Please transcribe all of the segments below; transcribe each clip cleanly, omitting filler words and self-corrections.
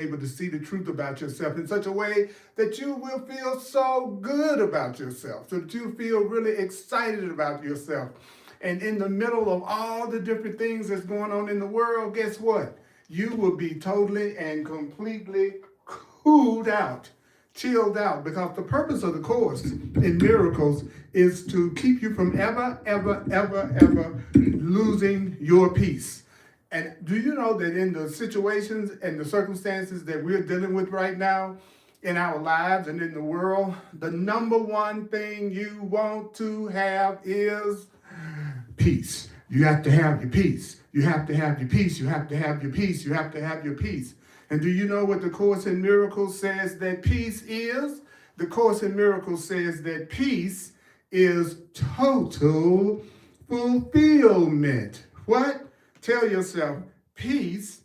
able to see the truth about yourself in such a way that you will feel so good about yourself, so that you feel really excited about yourself. And in the middle of all the different things that's going on in the world, guess what? You will be totally and completely cooled out, chilled out, because the purpose of the Course in Miracles is to keep you from ever losing your peace. And do you know that in the situations and the circumstances that we're dealing with right now in our lives and in the world, the number one thing you want to have is peace. You have to have your peace. You have to have your peace. You have to have your peace. You have to have your peace. And do you know what the Course in Miracles says that peace is? The Course in Miracles says that peace is total fulfillment. What? Tell yourself, peace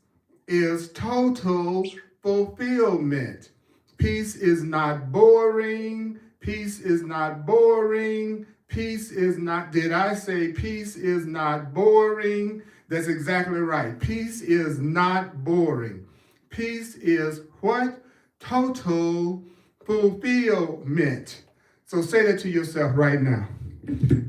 is total fulfillment. Peace is not boring. Peace is not boring. Peace is not, did I say peace is not boring? That's exactly right. Peace is not boring. Peace is what? Total fulfillment. So say that to yourself right now.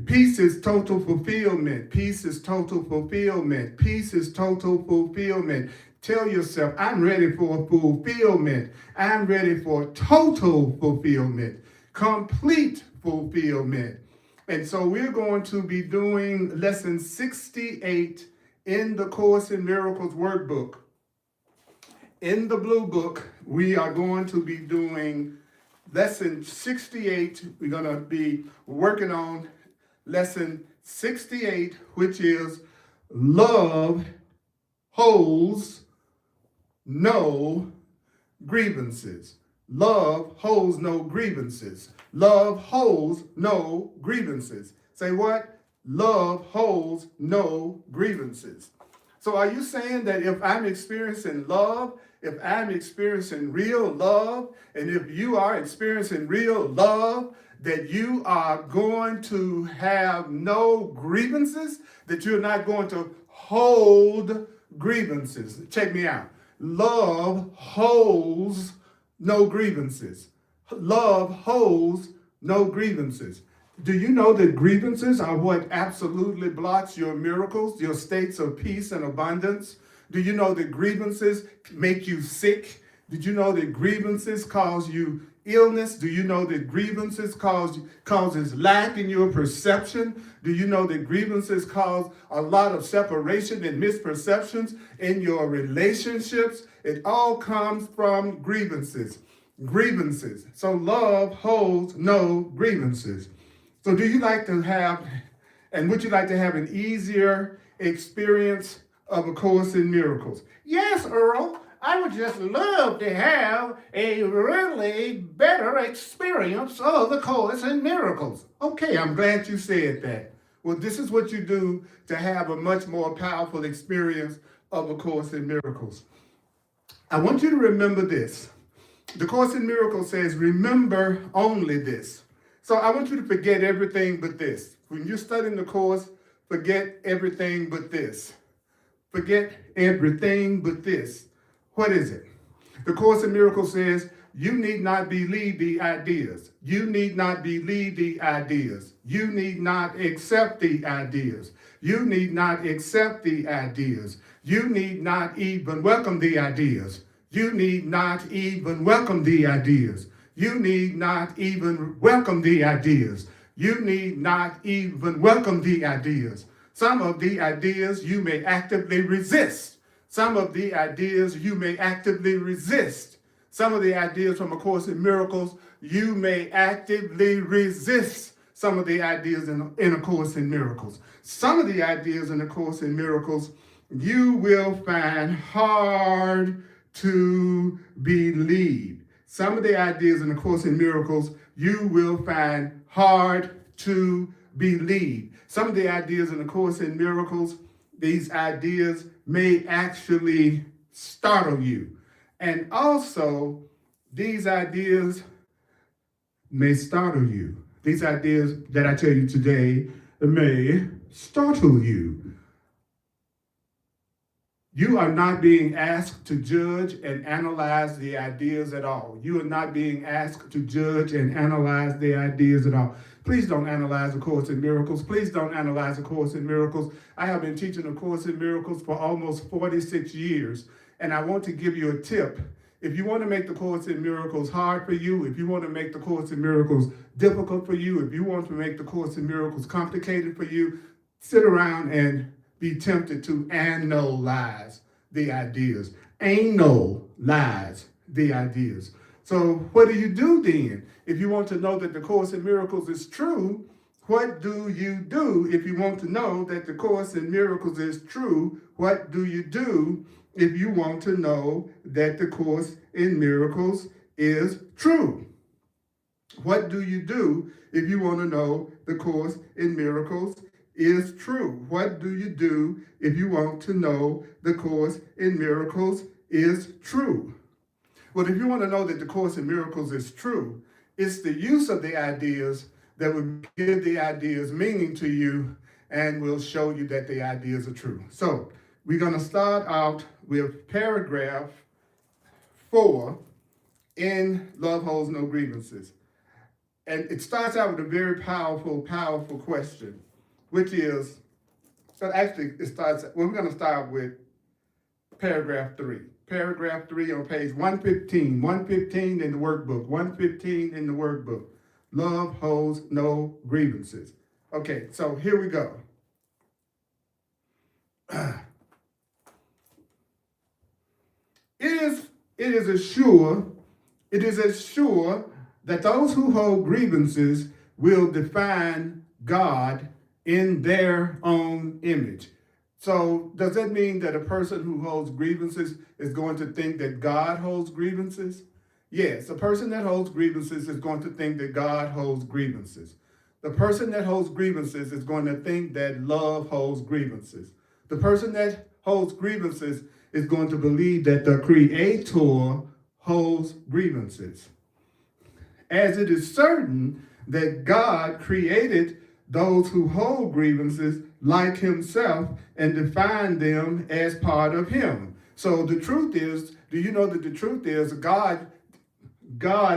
Peace is total fulfillment. Peace is total fulfillment. Peace is total fulfillment. Tell yourself, I'm ready for fulfillment. I'm ready for total fulfillment, complete fulfillment. And so we're going to be doing lesson 68 in the Course in Miracles workbook. In the blue book, we are going to be doing lesson 68. We're going to be working on lesson 68, which is love holds no grievances. Love holds no grievances. Love holds no grievances. Say what? Love holds no grievances. So are you saying that if I'm experiencing love, if I'm experiencing real love, and if you are experiencing real love, that you are going to have no grievances, that you're not going to hold grievances? Check me out. Love holds no grievances. Love holds no grievances. Do you know that grievances are what absolutely blocks your miracles, your states of peace and abundance? Do you know that grievances make you sick? Did you know that grievances cause you illness? Do you know that grievances causes lack in your perception? Do you know that grievances cause a lot of separation and misperceptions in your relationships? It all comes from grievances. Grievances. So love holds no grievances. So do you like to have, and would you like to have an easier experience of A Course in Miracles? Yes, Earl. I would just love to have a really better experience of the Course in Miracles. Okay, I'm glad you said that. Well, this is what you do to have a much more powerful experience of A Course in Miracles. I want you to remember this. The Course in Miracles says, remember only this. So I want you to forget everything but this. When you're studying the Course, forget everything but this. Forget everything but this. What is it? The Course in Miracles says, you need not believe the ideas. You need not believe the ideas. You need not accept the ideas. You need not accept the ideas. You need not even welcome the ideas. You need not even welcome the ideas. You need not even welcome the ideas. You need not even welcome the ideas. Some of the ideas you may actively resist. Some of the ideas you may actively resist. Some of the ideas from A Course in Miracles, you may actively resist some of the ideas in A Course in Miracles. Some of the ideas in A Course in Miracles, you will find hard to believe. Some of the ideas in A Course in Miracles, you will find hard to believe. Some of the ideas in A Course in Miracles, these ideas may actually startle you. And also, these ideas may startle you. These ideas that I tell you today may startle you. You are not being asked to judge and analyze the ideas at all. You are not being asked to judge and analyze the ideas at all. Please don't analyze A Course in Miracles. Please don't analyze A Course in Miracles. I have been teaching A Course in Miracles for almost 46 years, and I want to give you a tip. If you want to make the Course in Miracles hard for you, if you want to make the Course in Miracles difficult for you, if you want to make the Course in Miracles complicated for you, sit around and be tempted to analyze the ideas. Analyze the ideas. So what do you do then? If you want to know that the Course in Miracles is true, what do you do? If you want to know that the Course in Miracles is true, what do you do if you want to know that the Course in Miracles is true? What do you do if you want to know the Course in Miracles is true? What do you do if you want to know the Course in Miracles is true? Well, if you want to know that the Course in Miracles is true, it's the use of the ideas that will give the ideas meaning to you and will show you that the ideas are true. So we're going to start out with paragraph 4 in Love Holds No Grievances. And it starts out with a very powerful question, which is, so actually it starts, well, we're going to start with paragraph 3. Paragraph 3 on page 115, 115 in the workbook, 115 in the workbook. Love holds no grievances. Okay, so here we go. It is as sure that those who hold grievances will define God in their own image. So does that mean that a person who holds grievances is going to think that God holds grievances? Yes, a person that holds grievances is going to think that God holds grievances. The person that holds grievances is going to think that love holds grievances. The person that holds grievances is going to believe that the Creator holds grievances. As it is certain that God created those who hold grievances like himself and defined them as part of him. So the truth is, do you know that the truth is God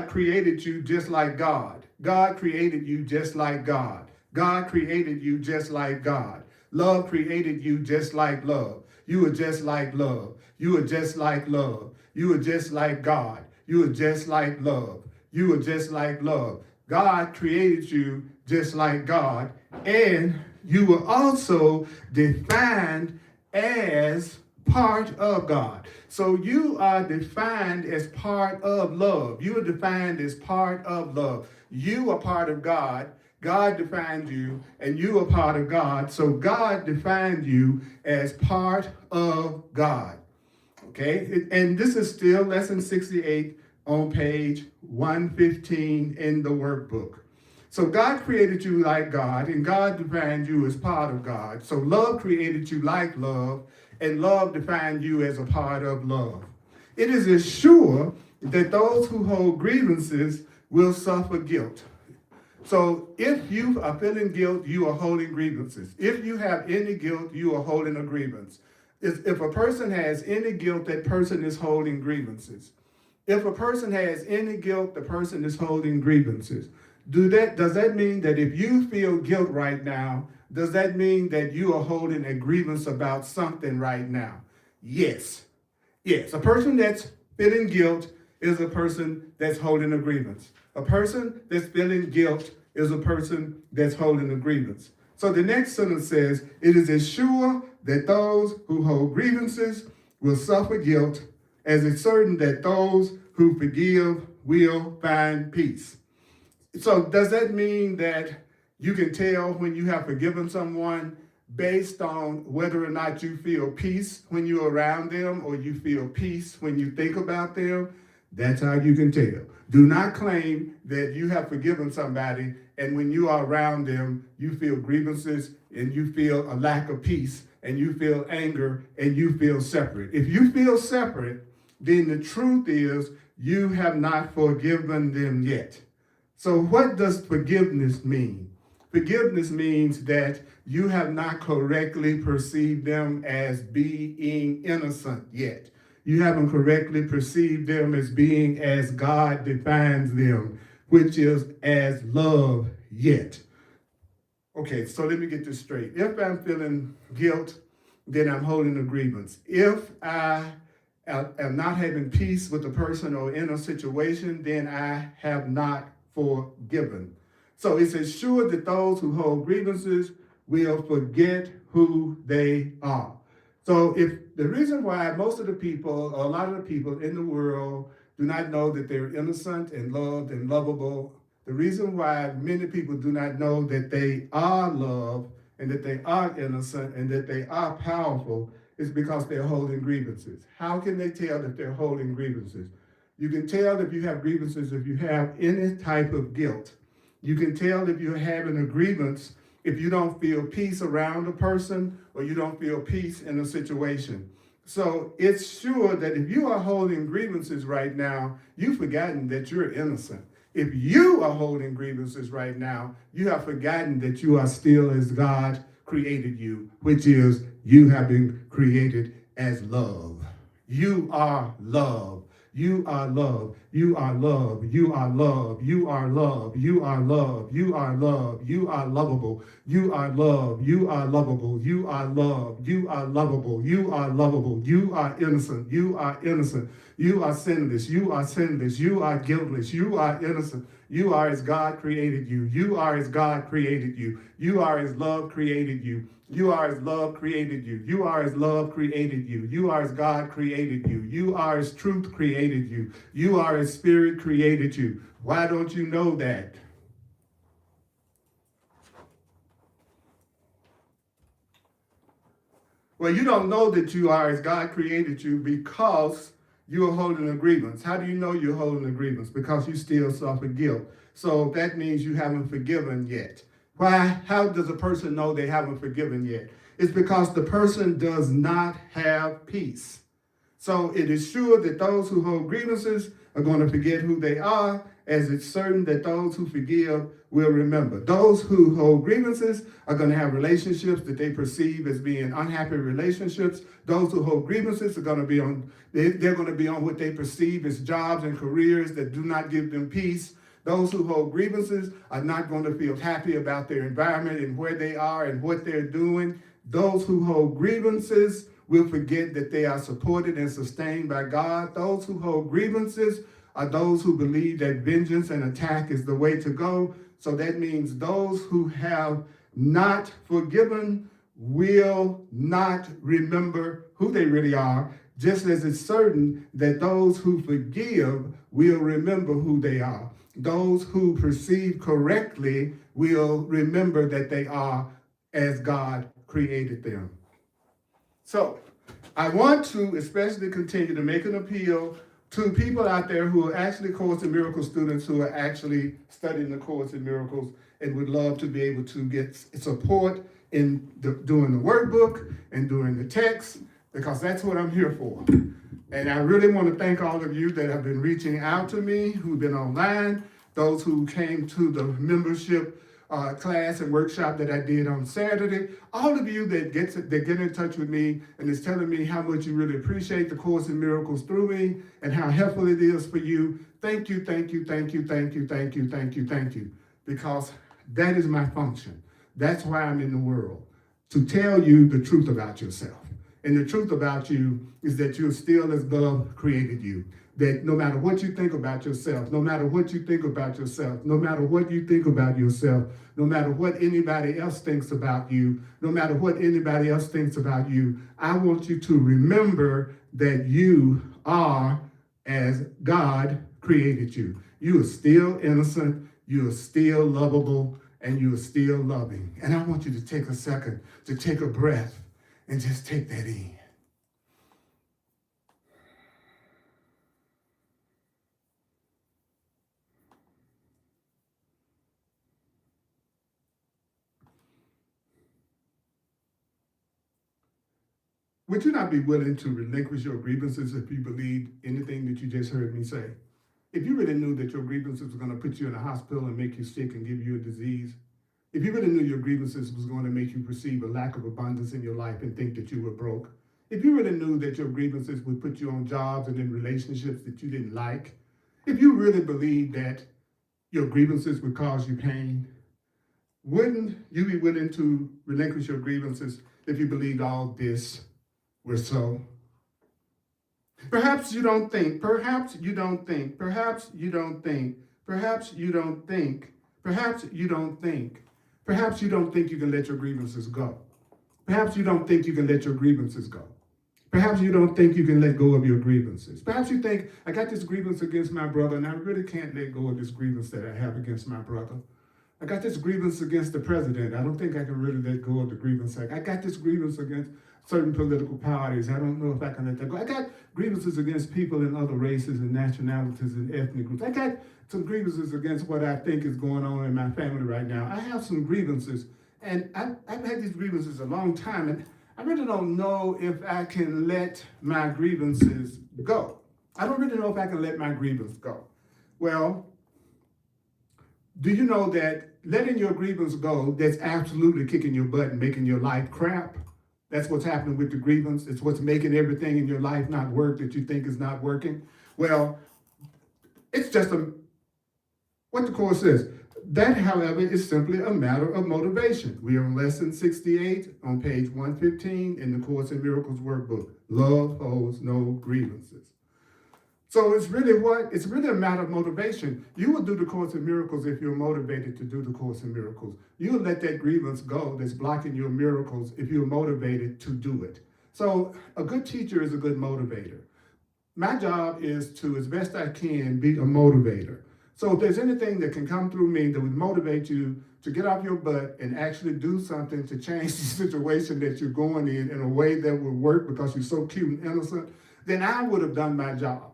created you just like God. God created you just like God. God created you just like God. Love created you just like love. You are just like love. You are just like love. You are just like God. You are just like love. You are just like love. God created you just like God, and you were also defined as part of God. So you are defined as part of love. You are defined as part of love. You are part of God. God defined you, and you are part of God. So God defined you as part of God. Okay? And this is still lesson 68 on page 115 in the workbook. So God created you like God, and God defined you as part of God. So love created you like love, and love defined you as a part of love. It is as sure that those who hold grievances will suffer guilt. So if you are feeling guilt, you are holding grievances. If you have any guilt, you are holding a grievance. If a person has any guilt, that person is holding grievances. If a person has any guilt, the person is holding grievances. Does that mean that if you feel guilt right now, does that mean that you are holding a grievance about something right now? Yes. Yes, a person that's feeling guilt is a person that's holding a grievance. A person that's feeling guilt is a person that's holding a grievance. So the next sentence says, it is as sure that those who hold grievances will suffer guilt as it's certain that those who forgive will find peace. So does that mean that you can tell when you have forgiven someone based on whether or not you feel peace when you're around them or you feel peace when you think about them? That's how you can tell. Do not claim that you have forgiven somebody and when you are around them, you feel grievances and you feel a lack of peace and you feel anger and you feel separate. If you feel separate, then the truth is you have not forgiven them yet. So what does forgiveness mean? Forgiveness means that you have not correctly perceived them as being innocent yet. You haven't correctly perceived them as being as God defines them, which is as love yet. Okay, so let me get this straight. If I'm feeling guilt, then I'm holding a grievance. If I am not having peace with a person or in a situation, then I have not forgiven. So it's assured that those who hold grievances will forget who they are. So if the reason why most of the people, or a lot of the people in the world do not know that they're innocent and loved and lovable, the reason why many people do not know that they are loved and that they are innocent and that they are powerful is because they're holding grievances. How can they tell if they're holding grievances? You can tell if you have grievances if you have any type of guilt. You can tell if you're having a grievance if you don't feel peace around a person or you don't feel peace in a situation. So it's sure that if you are holding grievances right now, you've forgotten that you're innocent. If you are holding grievances right now, you have forgotten that you are still as God created you, which is you have been created as love. You are love. You are love. You are love. You are love. You are love. You are love. You are love. You are lovable. You are love. You are lovable. You are love. You are lovable. You are lovable. You are innocent. You are innocent. You are sinless. You are sinless. You are guiltless. You are innocent. You are as God created you. You are as God created you. You are as love created you. You are as love created you. You are as love created you. You are as God created you. You are as truth created you. You are as spirit created you. Why don't you know that? Well, you don't know that you are as God created you because you are holding a grievance. How do you know you're holding a grievance? Because you still suffer guilt. So that means you haven't forgiven yet. Why? How does a person know they haven't forgiven yet? It's because the person does not have peace. So it is sure that those who hold grievances are going to forget who they are, as it's certain that those who forgive will remember. Those who hold grievances are going to have relationships that they perceive as being unhappy relationships. Those who hold grievances are going to be on, they're going to be on what they perceive as jobs and careers that do not give them peace. Those who hold grievances are not going to feel happy about their environment and where they are and what they're doing. Those who hold grievances will forget that they are supported and sustained by God. Those who hold grievances are those who believe that vengeance and attack is the way to go. So that means those who have not forgiven will not remember who they really are, just as it's certain that those who forgive will remember who they are. Those who perceive correctly will remember that they are as God created them. So I want to especially continue to make an appeal to people out there who are actually Course in Miracles students who are actually studying the Course in Miracles and would love to be able to get support in doing the workbook and doing the text, because that's what I'm here for. And I really want to thank all of you that have been reaching out to me, who've been online, those who came to the membership class and workshop that I did on Saturday. All of you that get in touch with me and is telling me how much you really appreciate the Course in Miracles through me and how helpful it is for you. Thank you, thank you, thank you, thank you, thank you, thank you, thank you. Because that is my function. That's why I'm in the world, to tell you the truth about yourself. And the truth about you is that you're still as God created you. That no matter what you think about yourself, no matter what you think about yourself, no matter what you think about yourself, no matter what anybody else thinks about you, no matter what anybody else thinks about you, I want you to remember that you are as God created you. You are still innocent, you are still lovable, and you are still loving. And I want you to take a second to take a breath and just take that in. Would you not be willing to relinquish your grievances if you believed anything that you just heard me say? If you really knew that your grievances were going to put you in a hospital and make you sick and give you a disease, if you really knew your grievances was going to make you perceive a lack of abundance in your life and think that you were broke, if you really knew that your grievances would put you on jobs and in relationships that you didn't like, if you really believed that your grievances would cause you pain, wouldn't you be willing to relinquish your grievances if you believed all this were so? Perhaps you don't think, perhaps you don't think, perhaps you don't think, perhaps you don't think, perhaps you don't think, perhaps you don't think you can let your grievances go. Perhaps you don't think you can let your grievances go. Perhaps you don't think you can let go of your grievances. Perhaps you think, I got this grievance against my brother, and I really can't let go of this grievance that I have against my brother. I got this grievance against the president. I don't think I can really let go of the grievance. I got this grievance against certain political parties. I don't know if I can let that go. I got grievances against people in other races and nationalities and ethnic groups. I got some grievances against what I think is going on in my family right now. I have some grievances, and I've had these grievances a long time, and I really don't know if I can let my grievances go. I don't really know if I can let my grievance go. Well, do you know that letting your grievance go, that's absolutely kicking your butt and making your life crap? That's what's happening with the grievance. It's what's making everything in your life not work that you think is not working. Well, it's just what the Course says. That, however, is simply a matter of motivation. We are on lesson 68 on page 115 in the Course in Miracles workbook. Love holds no grievances. So it's really a matter of motivation. You will do the Course in Miracles if you're motivated to do the Course in Miracles. You'll let that grievance go that's blocking your miracles if you're motivated to do it. So a good teacher is a good motivator. My job is to, as best I can, be a motivator. So if there's anything that can come through me that would motivate you to get off your butt and actually do something to change the situation that you're going in a way that would work because you're so cute and innocent, then I would have done my job.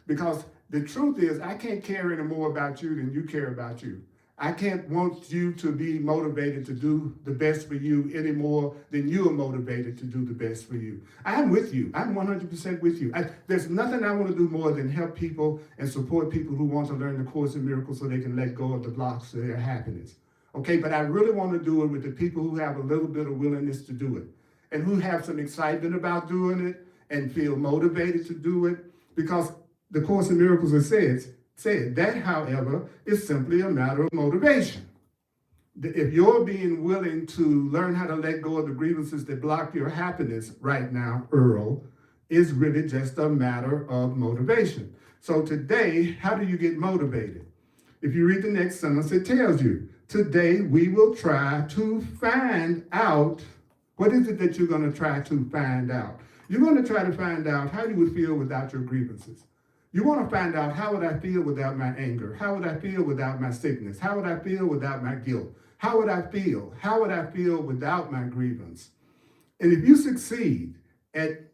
Because the truth is, I can't care any more about you than you care about you. I can't want you to be motivated to do the best for you any more than you are motivated to do the best for you. I'm with you. I'm 100% with you. There's nothing I want to do more than help people and support people who want to learn the Course in Miracles so they can let go of the blocks to their happiness. Okay, but I really want to do it with the people who have a little bit of willingness to do it and who have some excitement about doing it and feel motivated to do it, because the Course in Miracles has said that, however, is simply a matter of motivation. If you're being willing to learn how to let go of the grievances that block your happiness right now, Earl, is really just a matter of motivation. So today, how do you get motivated? If you read the next sentence, it tells you, today we will try to find out, what is it that you're going to try to find out? You're going to try to find out how you would feel without your grievances. You want to find out, how would I feel without my anger? How would I feel without my sickness? How would I feel without my guilt? How would I feel? How would I feel without my grievance? And if you succeed at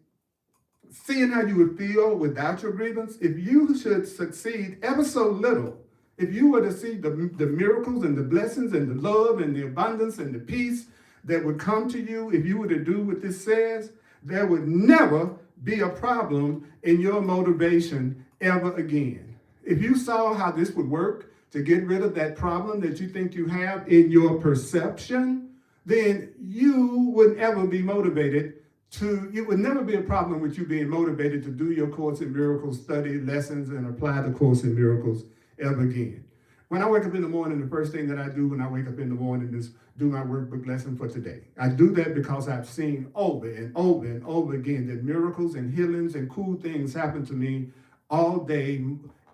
seeing how you would feel without your grievance, if you should succeed ever so little, if you were to see the miracles and the blessings and the love and the abundance and the peace that would come to you, if you were to do what this says, there would never be a problem in your motivation ever again. If you saw how this would work to get rid of that problem that you think you have in your perception, then you would ever be motivated to, it would never be a problem with you being motivated to do your Course in Miracles, study lessons, and apply the Course in Miracles ever again. When I wake up in the morning, the first thing that I do when I wake up in the morning is do my workbook lesson for today. I do that because I've seen over and over and over again that miracles and healings and cool things happen to me all day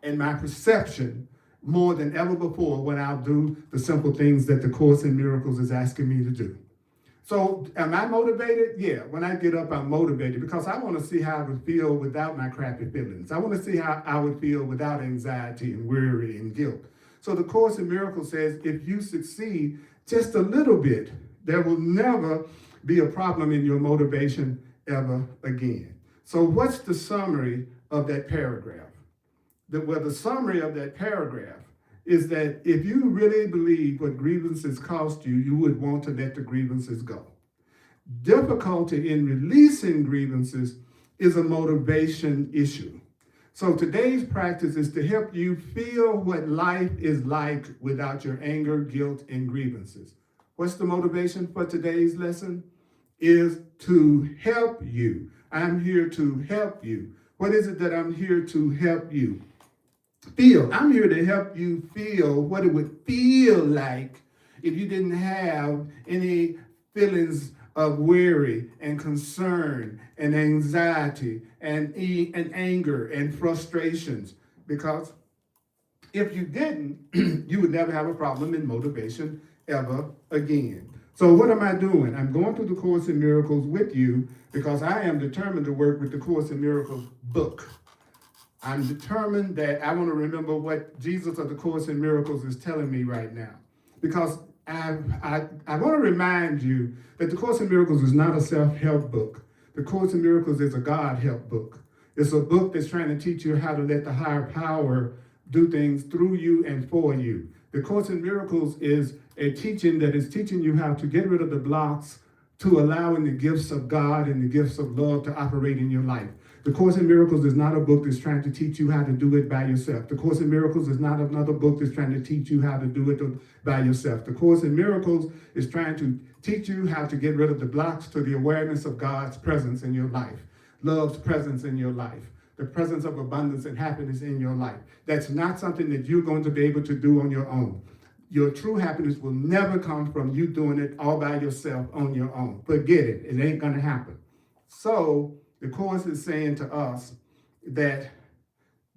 in my perception more than ever before when I'll do the simple things that the Course in Miracles is asking me to do. So am I motivated? Yeah, when I get up, I'm motivated because I want to see how I would feel without my crappy feelings. I want to see how I would feel without anxiety and worry and guilt. So the Course in Miracles says if you succeed just a little bit, there will never be a problem in your motivation ever again. So what's the summary of that paragraph? The summary of that paragraph is that if you really believe what grievances cost you, you would want to let the grievances go. Difficulty in releasing grievances is a motivation issue. So today's practice is to help you feel what life is like without your anger, guilt, and grievances. What's the motivation for today's lesson? Is to help you. I'm here to help you. What is it that I'm here to help you feel? I'm here to help you feel what it would feel like if you didn't have any feelings of worry and concern and anxiety and anger and frustrations. Because if you didn't, you would never have a problem in motivation ever again. So what am I doing? I'm going through the Course in Miracles with you because I am determined to work with the Course in Miracles book. I'm determined that I want to remember what Jesus of the Course in Miracles is telling me right now. Because I want to remind you that the Course in Miracles is not a self-help book. The Course in Miracles is a God-help book. It's a book that's trying to teach you how to let the higher power do things through you and for you. The Course in Miracles is a teaching that is teaching you how to get rid of the blocks to allowing the gifts of God and the gifts of love to operate in your life. The Course in Miracles is not a book that's trying to teach you how to do it by yourself. The Course in Miracles is not another book that's trying to teach you how to do it by yourself. The Course in Miracles is trying to teach you how to get rid of the blocks to the awareness of God's presence in your life, love's presence in your life, the presence of abundance and happiness in your life. That's not something that you're going to be able to do on your own. Your true happiness will never come from you doing it all by yourself on your own. Forget it. It ain't going to happen. So the Course is saying to us that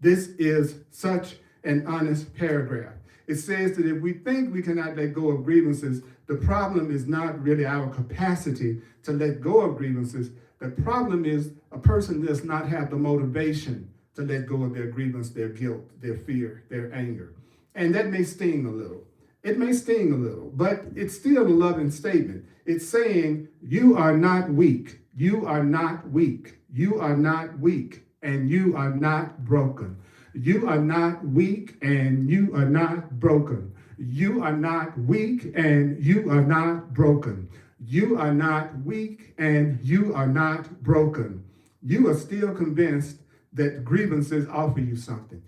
this is such an honest paragraph. It says that if we think we cannot let go of grievances, the problem is not really our capacity to let go of grievances. The problem is a person does not have the motivation to let go of their grievance, their guilt, their fear, their anger. And that may sting a little. It may sting a little, but it's still a loving statement. It's saying, you are not weak. You are not weak. You are not weak, and you are not broken. You are not weak, and you are not broken. You are not weak, and you are not broken. You are not weak, and you are not broken. You are still convinced that grievances offer you something.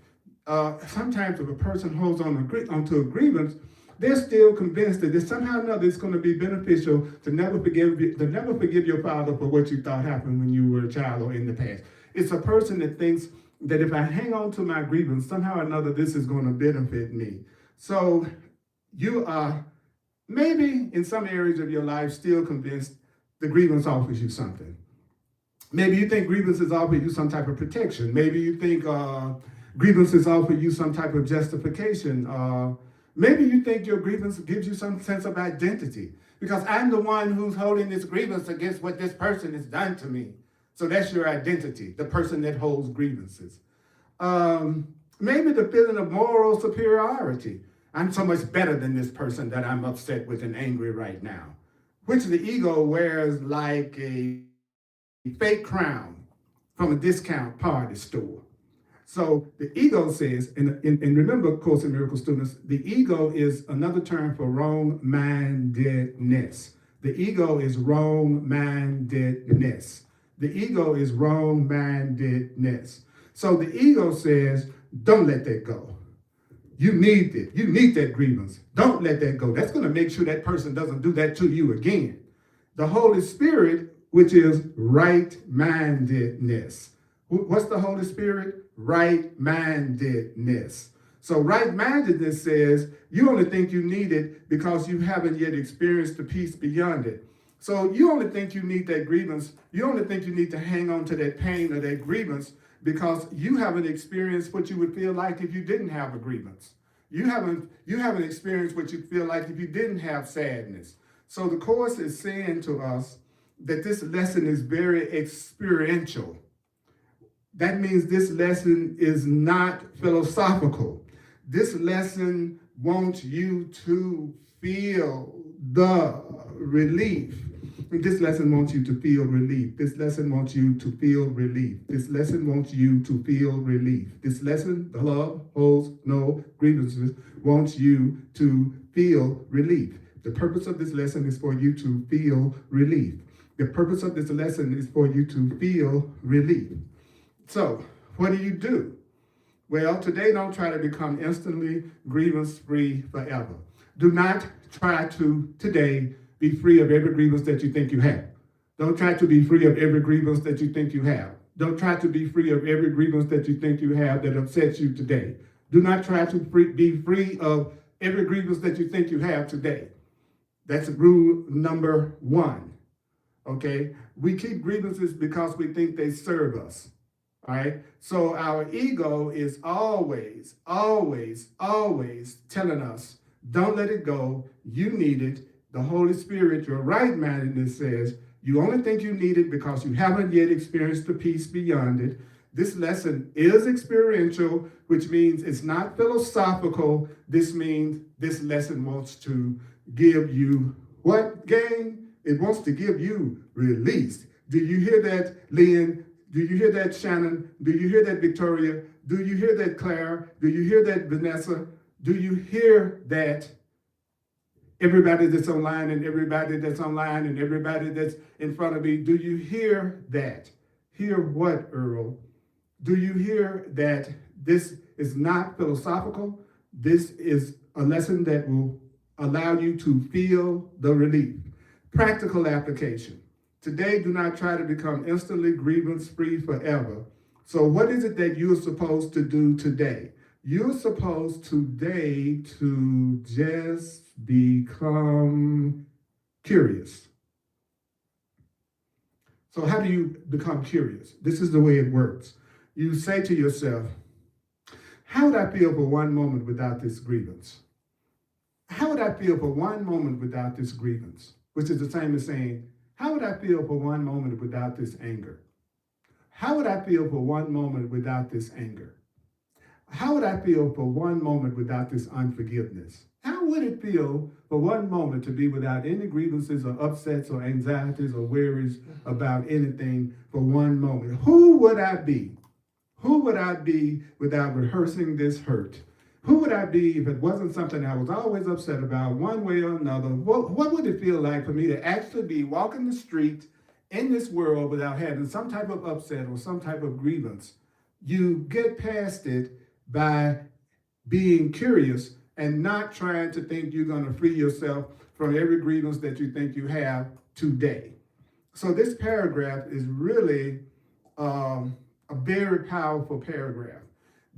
Sometimes if a person holds onto a grievance, they're still convinced that somehow or another it's going to be beneficial to never forgive your father for what you thought happened when you were a child or in the past. It's a person that thinks that if I hang on to my grievance, somehow or another this is going to benefit me. So you are maybe in some areas of your life still convinced the grievance offers you something. Maybe you think grievances offer you some type of protection. Maybe you think grievances offer you some type of justification. Maybe you think your grievance gives you some sense of identity because I'm the one who's holding this grievance against what this person has done to me. So that's your identity, the person that holds grievances. Maybe the feeling of moral superiority. I'm so much better than this person that I'm upset with and angry right now, which the ego wears like a fake crown from a discount party store. So the ego says, and remember, Course in Miracles students, the ego is another term for wrong-mindedness. The ego is wrong-mindedness. The ego is wrong-mindedness. So the ego says, don't let that go. You need it. You need that grievance. Don't let that go. That's going to make sure that person doesn't do that to you again. The Holy Spirit, which is right-mindedness. What's the Holy Spirit? Right-mindedness. So right-mindedness says you only think you need it because you haven't yet experienced the peace beyond it. So you only think you need that grievance. You only think you need to hang on to that pain or that grievance because you haven't experienced what you would feel like if you didn't have a grievance. You haven't experienced what you'd feel like if you didn't have sadness. So the Course is saying to us that this lesson is very experiential. That means this lesson is not philosophical. This lesson wants you to feel the relief. This lesson wants you to feel relief. This lesson wants you to feel relief. This lesson wants you to feel relief. This lesson, the love holds no grievances, wants you to feel relief. The purpose of this lesson is for you to feel relief. The purpose of this lesson is for you to feel relief. So, what do? Well, today don't try to become instantly grievance-free forever. Do not try to today be free of every grievance that you think you have. Don't try to be free of every grievance that you think you have. Don't try to be free of every grievance that you think you have that upsets you today. Do not try to be free of every grievance that you think you have today. That's rule number 1. Okay? We keep grievances because we think they serve us. All right? So our ego is always, always, always telling us, don't let it go. You need it. The Holy Spirit, your right-mindedness says, you only think you need it because you haven't yet experienced the peace beyond it. This lesson is experiential, which means it's not philosophical. This means this lesson wants to give you what, gang? It wants to give you release. Do you hear that, Lynn? Do you hear that, Shannon? Do you hear that, Victoria? Do you hear that, Claire? Do you hear that, Vanessa? Do you hear that, everybody that's online and everybody that's online and everybody that's in front of me? Do you hear that? Hear what, Earl? Do you hear that this is not philosophical? This is a lesson that will allow you to feel the relief. Practical application. Today, do not try to become instantly grievance-free forever. So what is it that you're supposed to do today? You're supposed today to just become curious. So how do you become curious? This is the way it works. You say to yourself, how would I feel for one moment without this grievance? How would I feel for one moment without this grievance? Which is the same as saying, how would I feel for one moment without this anger? How would I feel for one moment without this anger? How would I feel for one moment without this unforgiveness? How would it feel for one moment to be without any grievances or upsets or anxieties or worries about anything for one moment? Who would I be? Who would I be without rehearsing this hurt? Who would I be if it wasn't something I was always upset about one way or another? What would it feel like for me to actually be walking the street in this world without having some type of upset or some type of grievance? You get past it by being curious and not trying to think you're going to free yourself from every grievance that you think you have today. So this paragraph is really a very powerful paragraph.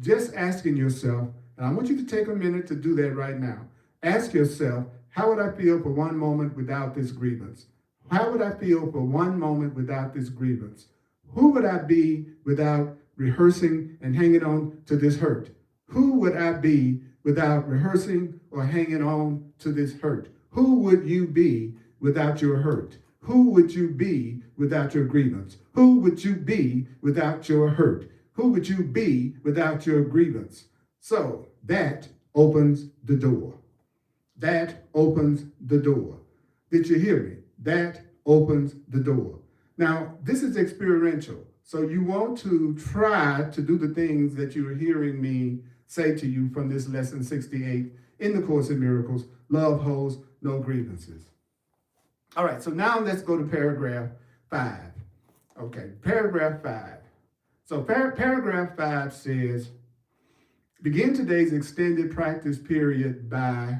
Just asking yourself, and I want you to take a minute to do that right now. Ask yourself, how would I feel for one moment without this grievance? How would I feel for one moment without this grievance? Who would I be without rehearsing and hanging on to this hurt? Who would I be without rehearsing or hanging on to this hurt? Who would you be without your hurt? Who would you be without your grievance? Who would you be without your hurt? Who would you be without your grievance? So that opens the door. That opens the door. Did you hear me? That opens the door. Now, this is experiential. So you want to try to do the things that you're hearing me say to you from this lesson 68 in the Course in Miracles. Love holds no grievances. All right, so now let's go to paragraph 5. Okay, paragraph 5. So paragraph 5 says, begin today's extended practice period by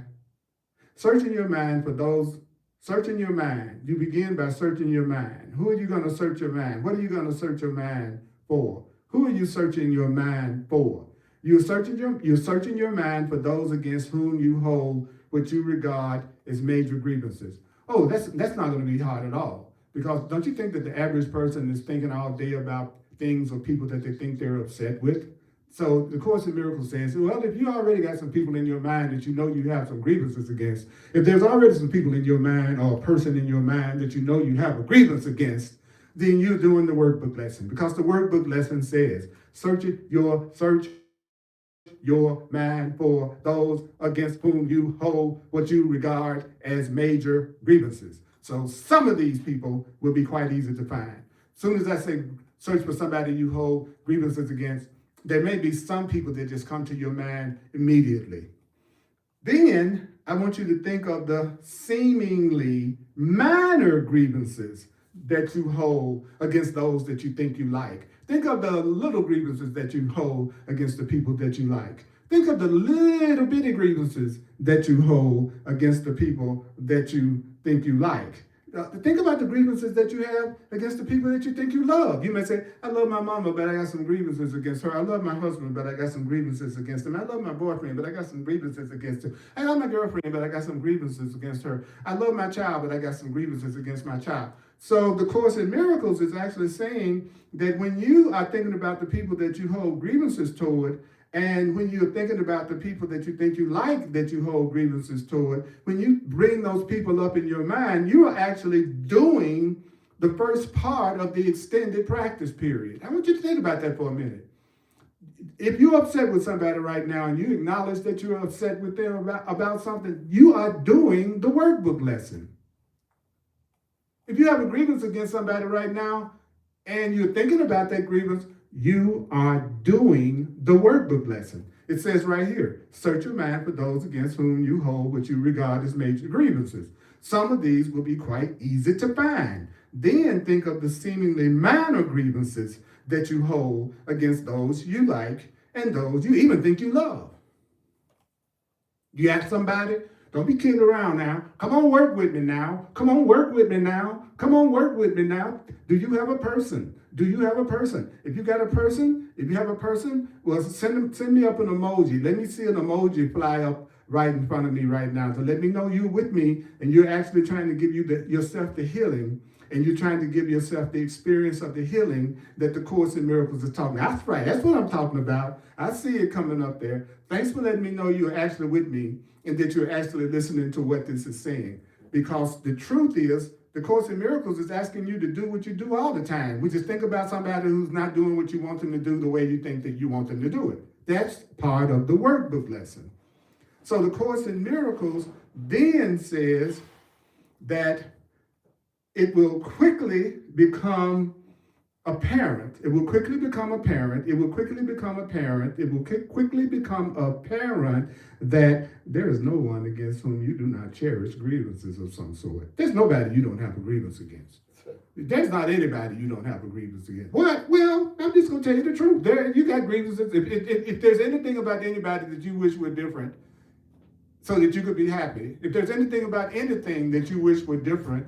searching your mind for those, searching your mind. You begin by searching your mind. Who are you going to search your mind? What are you going to search your mind for? Who are you searching your mind for? You're searching your mind for those against whom you hold what you regard as major grievances. Oh, that's not going to be hard at all. Because don't you think that the average person is thinking all day about things or people that they think they're upset with? So the Course in Miracles says, well, if you already got some people in your mind that you know you have some grievances against, if there's already some people in your mind or a person in your mind that you know you have a grievance against, then you're doing the workbook lesson. Because the workbook lesson says, search your mind for those against whom you hold what you regard as major grievances. So some of these people will be quite easy to find. As soon as I say search for somebody you hold grievances against, there may be some people that just come to your mind immediately. Then I want you to think of the seemingly minor grievances that you hold against those that you think you like. Think of the little grievances that you hold against the people that you like. Think of the little bitty grievances that you hold against the people that you think you like. Think about the grievances that you have against the people that you think you love. You may say, I love my mama, but I got some grievances against her. I love my husband, but I got some grievances against him. I love my boyfriend, but I got some grievances against him. I love my girlfriend, but I got some grievances against her. I love my child, but I got some grievances against my child. So the Course in Miracles is actually saying that when you are thinking about the people that you hold grievances toward, and when you're thinking about the people that you think you like that you hold grievances toward, when you bring those people up in your mind, you are actually doing the first part of the extended practice period. I want you to think about that for a minute. If you're upset with somebody right now and you acknowledge that you're upset with them about something, you are doing the workbook lesson. If you have a grievance against somebody right now and you're thinking about that grievance, you are doing the workbook lesson. It says right here, search your mind for those against whom you hold what you regard as major grievances. Some of these will be quite easy to find. Then think of the seemingly minor grievances that you hold against those you like and those you even think you love. You ask somebody, don't be kidding around now. Come on, work with me now. Come on, work with me now. Come on, work with me now. Do you have a person? Do you have a person? If you got a person, if you have a person, well, send me up an emoji. Let me see an emoji fly up right in front of me right now. So let me know you're with me and you're actually trying to give yourself the healing, and you're trying to give yourself the experience of the healing that the Course in Miracles is talking about. That's right. That's what I'm talking about. I see it coming up there. Thanks for letting me know you're actually with me and that you're actually listening to what this is saying. Because the truth is, the Course in Miracles is asking you to do what you do all the time. We just think about somebody who's not doing what you want them to do the way you think that you want them to do it. That's part of the workbook lesson. So the Course in Miracles then says that it will quickly become apparent. It will quickly become apparent. It will quickly become apparent. It will quickly become apparent that there is no one against whom you do not cherish grievances of some sort. There's nobody you don't have a grievance against. There's not anybody you don't have a grievance against. What? Well, I'm just going to tell you the truth. You got grievances. If there's anything about anybody that you wish were different so that you could be happy, if there's anything about anything that you wish were different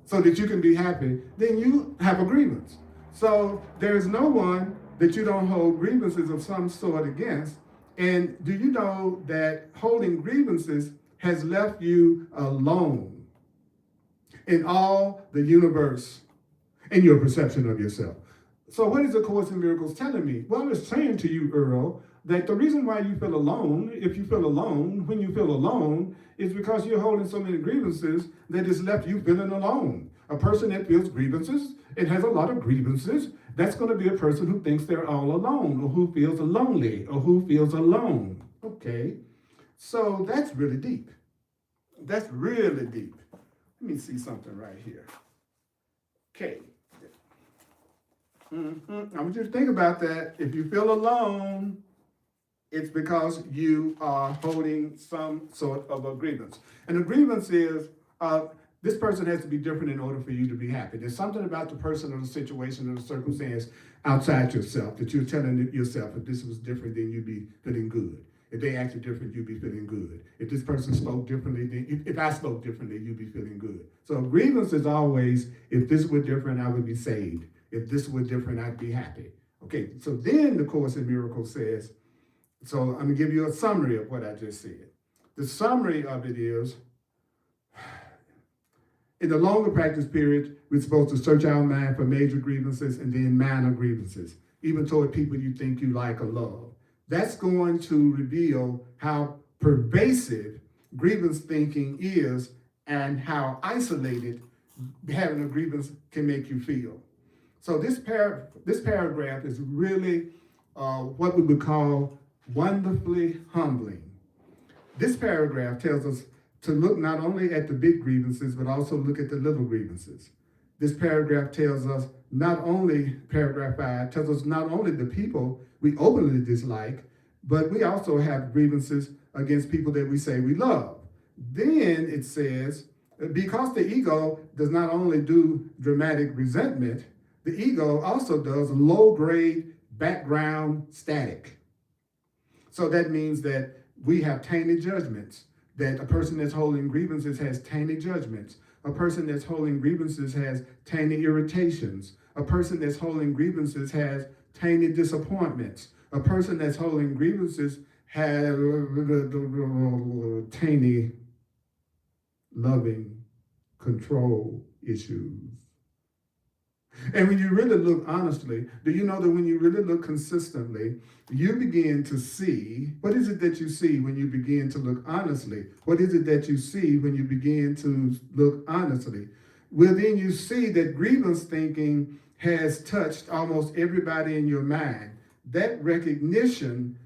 so that you can be happy, then you have a grievance. So there is no one that you don't hold grievances of some sort against. And do you know that holding grievances has left you alone in all the universe in your perception of yourself? So what is the Course in Miracles telling me? Well, it's saying to you, Earl, that the reason why you feel alone, if you feel alone, when you feel alone, is because you're holding so many grievances that it's left you feeling alone. A person that feels grievances, it has a lot of grievances, that's going to be a person who thinks they're all alone, or who feels lonely, or who feels alone. Okay, so that's really deep. That's really deep. Let me see something right here. Okay. I want you to think about that. If you feel alone, it's because you are holding some sort of a grievance. And the grievance is, this person has to be different in order for you to be happy. There's something about the person or the situation or the circumstance outside yourself that you're telling yourself, if this was different, then you'd be feeling good. If they acted different, you'd be feeling good. If this person spoke differently, then if I spoke differently, you'd be feeling good. So grievance is always, if this were different, I would be saved. If this were different, I'd be happy. Okay, so then the Course in Miracles says, so I'm going to give you a summary of what I just said. The summary of it is, in the longer practice period, we're supposed to search our mind for major grievances and then minor grievances, even toward people you think you like or love. That's going to reveal how pervasive grievance thinking is and how isolated having a grievance can make you feel. So this paragraph is really what we would call wonderfully humbling. This paragraph tells us to look not only at the big grievances, but also look at the little grievances. This paragraph tells us paragraph 5 tells us not only the people we openly dislike, but we also have grievances against people that we say we love. Then it says, because the ego does not only do dramatic resentment, the ego also does low-grade background static. So that means that we have tainted judgments, that a person that's holding grievances has tainted judgments. A person that's holding grievances has tainted irritations. A person that's holding grievances has tainted disappointments. A person that's holding grievances has tainted loving control issues. And when you really look honestly, do you know that when you really look consistently, you begin to see, what is it that you see when you begin to look honestly? What is it that you see when you begin to look honestly? Well, then you see that grievance thinking has touched almost everybody in your mind. That recognition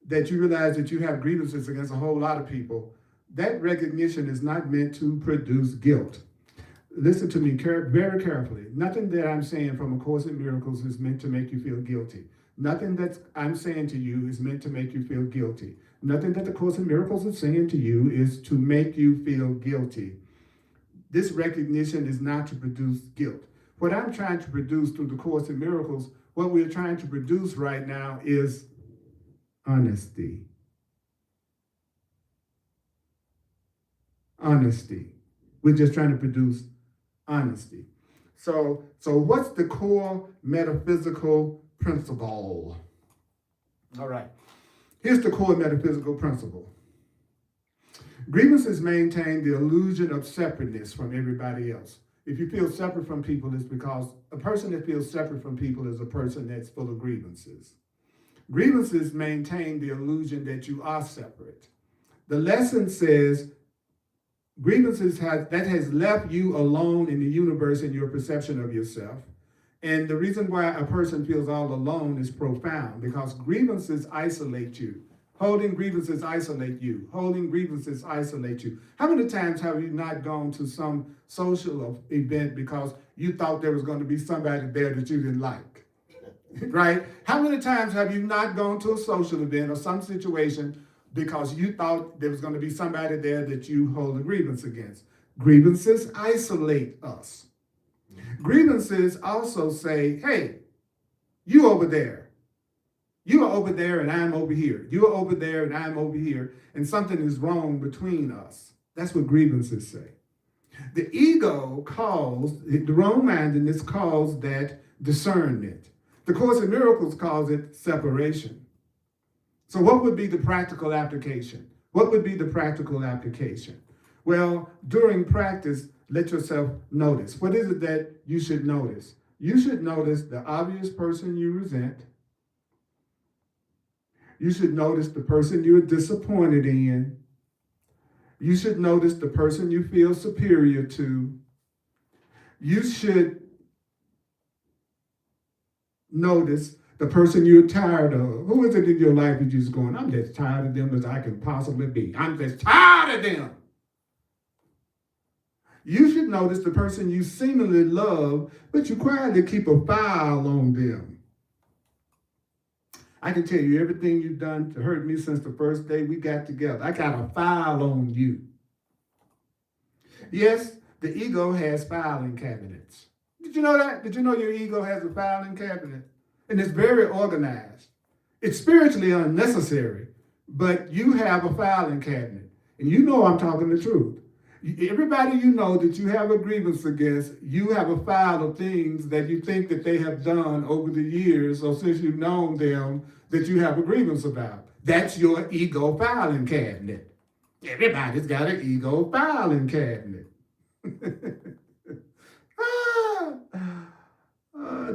that you realize that you have grievances against a whole lot of people, that recognition is not meant to produce guilt. Listen to me very carefully. Nothing that I'm saying from A Course in Miracles is meant to make you feel guilty. Nothing that I'm saying to you is meant to make you feel guilty. Nothing that the Course in Miracles is saying to you is to make you feel guilty. This recognition is not to produce guilt. What I'm trying to produce through the Course in Miracles, what we're trying to produce right now is honesty. Honesty. We're just trying to produce honesty. So what's the core metaphysical principle? All right. Here's the core metaphysical principle. Grievances maintain the illusion of separateness from everybody else. If you feel separate from people, it's because a person that feels separate from people is a person that's full of grievances. Grievances maintain the illusion that you are separate. The lesson says grievances has left you alone in the universe in your perception of yourself. And the reason why a person feels all alone is profound, because grievances isolate you. Holding grievances isolate you. Holding grievances isolate you. How many times have you not gone to some social event because you thought there was going to be somebody there that you didn't like? Right? How many times have you not gone to a social event or some situation because you thought there was going to be somebody there that you hold a grievance against? Grievances isolate us. Grievances also say, hey, you over there. You are over there and I'm over here. You are over there and I'm over here. And something is wrong between us. That's what grievances say. The ego calls, the wrong-mindedness calls that discernment. The Course in Miracles calls it separation. So what would be the practical application? What would be the practical application? Well, during practice, let yourself notice. What is it that you should notice? You should notice the obvious person you resent. You should notice the person you're disappointed in. You should notice the person you feel superior to. You should notice the person you're tired of. Who is it in your life you're just going, I'm just tired of them as I can possibly be. I'm just tired of them. You should notice the person you seemingly love, but you quietly keep a file on them. I can tell you everything you've done to hurt me since the first day we got together. I got a file on you. Yes, the ego has filing cabinets. Did you know that? Did you know your ego has a filing cabinet? And it's very organized. It's spiritually unnecessary, but you have a filing cabinet. And you know I'm talking the truth. Everybody you know that you have a grievance against, you have a file of things that you think that they have done over the years or since you've known them that you have a grievance about. That's your ego filing cabinet. Everybody's got an ego filing cabinet.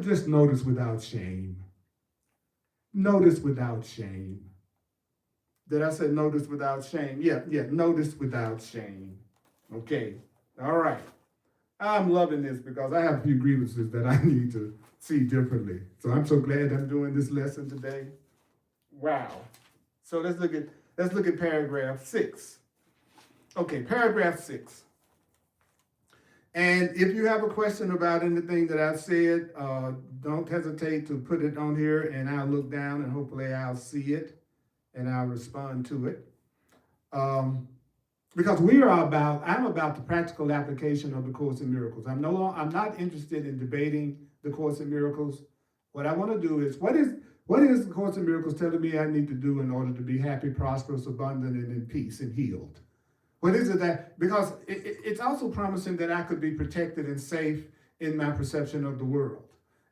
Just notice without shame. Notice without shame. Did I say notice without shame? Yeah, notice without shame. Okay, all right. I'm loving this because I have a few grievances that I need to see differently. So I'm so glad I'm doing this lesson today. Wow. So let's look at paragraph 6. Okay, paragraph 6. And if you have a question about anything that I've said, don't hesitate to put it on here and I'll look down and hopefully I'll see it and I'll respond to it. Because I'm about the practical application of the Course in Miracles. I'm not interested in debating the Course in Miracles. What I want to do is, what What is the Course in Miracles telling me I need to do in order to be happy, prosperous, abundant, and in peace and healed? What is it that, because it's also promising that I could be protected and safe in my perception of the world.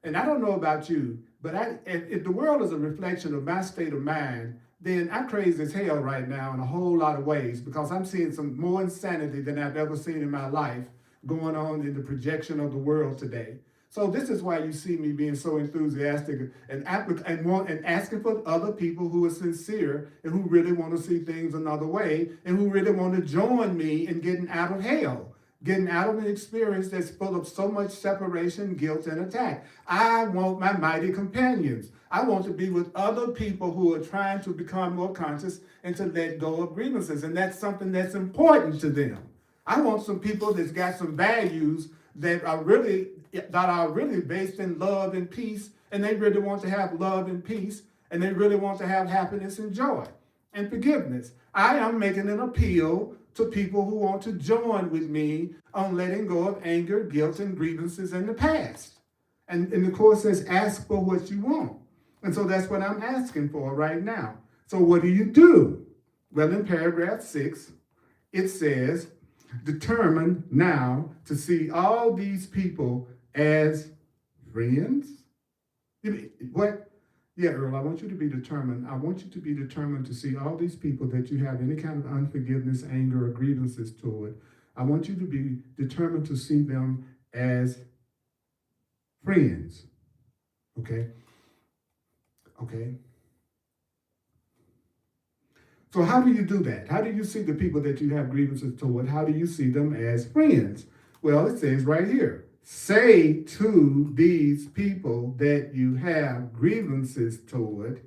And I don't know about you, but if the world is a reflection of my state of mind, then I'm crazy as hell right now in a whole lot of ways, because I'm seeing some more insanity than I've ever seen in my life going on in the projection of the world today. So this is why you see me being so enthusiastic and asking for other people who are sincere and who really want to see things another way and who really want to join me in getting out of hell, getting out of an experience that's full of so much separation, guilt, and attack. I want my mighty companions. I want to be with other people who are trying to become more conscious and to let go of grievances, and that's something that's important to them. I want some people that's got some values that are really based in love and peace, and they really want to have love and peace, and they really want to have happiness and joy and forgiveness. I am making an appeal to people who want to join with me on letting go of anger, guilt, and grievances in the past. And the Course says, ask for what you want. And so that's what I'm asking for right now. So what do you do? Well, in paragraph 6, it says, determine now to see all these people as friends. What? Yeah, Earl, I want you to be determined. I want you to be determined to see all these people that you have any kind of unforgiveness, anger, or grievances toward. I want you to be determined to see them as friends. Okay? Okay? So how do you do that? How do you see the people that you have grievances toward? How do you see them as friends? Well, it says right here, say to these people that you have grievances toward,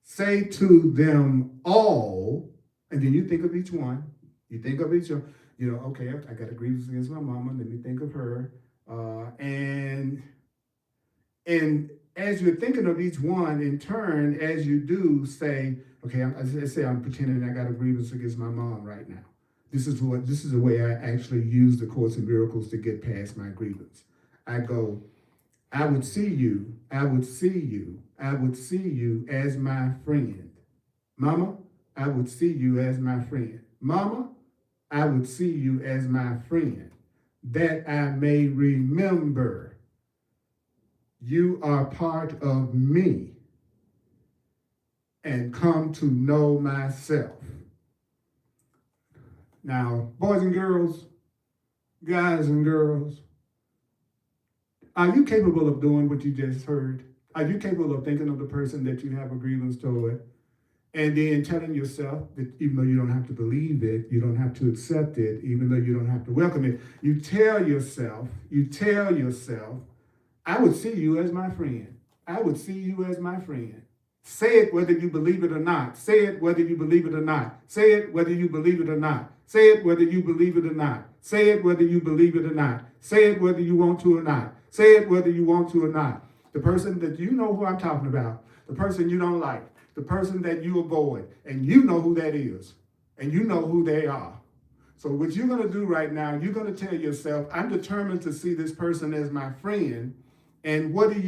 say to them all, and then you think of each one. You think of each one, okay, I got a grievance against my mama, let me think of her. And as you're thinking of each one in turn, as you do, say, okay, I'm pretending I got a grievance against my mom right now. This is the way I actually use the Course in Miracles to get past my grievance. I go, I would see you as my friend. Mama, I would see you as my friend. Mama, I would see you as my friend, that I may remember you are part of me and come to know myself. Now, boys and girls, guys and girls, are you capable of doing what you just heard? Are you capable of thinking of the person that you have a grievance toward and then telling yourself that even though you don't have to believe it, you don't have to accept it, even though you don't have to welcome it, you tell yourself, I would see you as my friend. I would see you as my friend. Say it whether you believe it or not. Say it whether you believe it or not. Say it whether you believe it or not. Say it whether you believe it or not. Say it whether you believe it or not. Say it whether you want to or not. Say it whether you want to or not. The person that you know who I'm talking about, the person you don't like, the person that you avoid, and you know who that is, and you know who they are. So what you're going to do right now, you're going to tell yourself, I'm determined to see this person as my friend. And what do?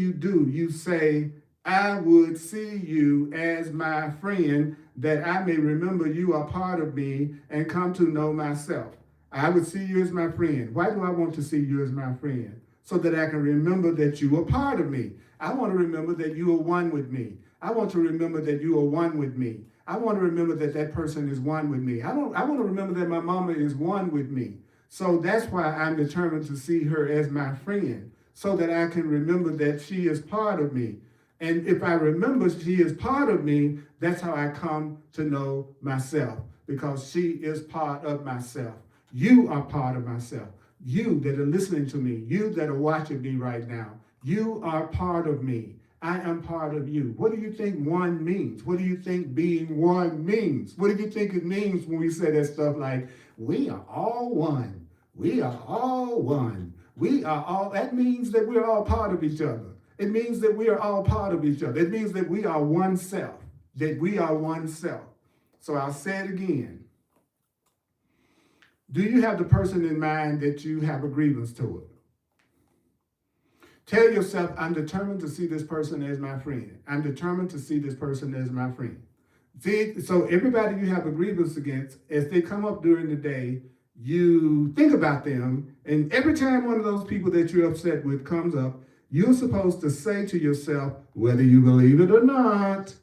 You say, I would see you as my friend, that I may remember you are part of me and come to know myself. I would see you as my friend. Why do I want to see you as my friend? So that I can remember that you are part of me. I want to remember that you are one with me. I want to remember that you are one with me. I want to remember that that person is one with me. I want to remember that my mama is one with me. So that's why I'm determined to see her as my friend, so that I can remember that she is part of me. And if I remember she is part of me, that's how I come to know myself, because she is part of myself. You are part of myself. You that are listening to me, you that are watching me right now, you are part of me. I am part of you. What do you think one means? What do you think being one means? What do you think it means when we say that stuff like, we are all one. We are all one. We are all, that means that we're all part of each other. It means that we are all part of each other. It means that we are one self, that we are one self. So I'll say it again. Do you have the person in mind that you have a grievance toward? Tell yourself, I'm determined to see this person as my friend. I'm determined to see this person as my friend. See, so everybody you have a grievance against, as they come up during the day, you think about them, and every time one of those people that you're upset with comes up, you're supposed to say to yourself, whether you believe it or not,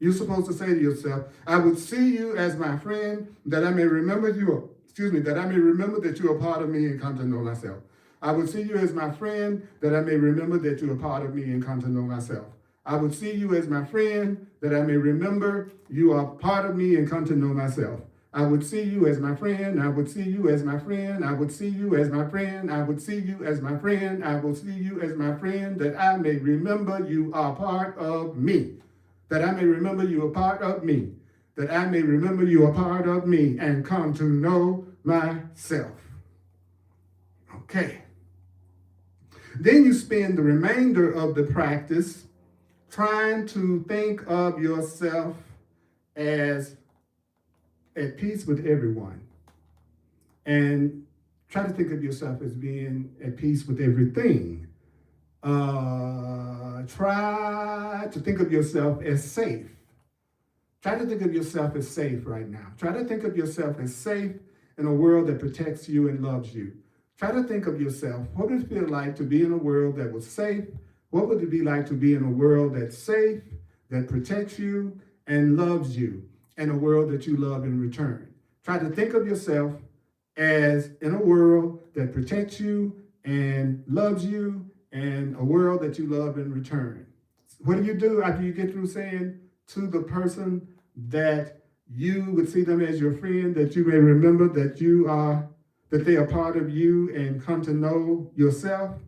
you're supposed to say to yourself, I would see you as my friend, that I may remember you, that I may remember that you are part of me and come to know myself. I would see you as my friend, that I may remember that you are part of me and come to know myself. I would see you as my friend, that I may remember you are part of me and come to know myself. I would see you as my friend, I would see you as my friend, I would see you as my friend, I would see you as my friend, I will see you as my friend, that I may remember you are part of me. That I may remember you are part of me. That I may remember you are part of me and come to know myself. Okay. Then you spend the remainder of the practice trying to think of yourself as at peace with everyone. And try to think of yourself as being at peace with everything. Try to think of yourself as safe. Try to think of yourself as safe right now. Try to think of yourself as safe in a world that protects you and loves you. Try to think of yourself, what would it feel like to be in a world that was safe? What would it be like to be in a world that's safe, that protects you and loves you, and a world that you love in return? Try to think of yourself as in a world that protects you and loves you, and a world that you love in return. What do you do after you get through saying to the person that you would see them as your friend, that you may remember that that they are part of you and come to know yourself?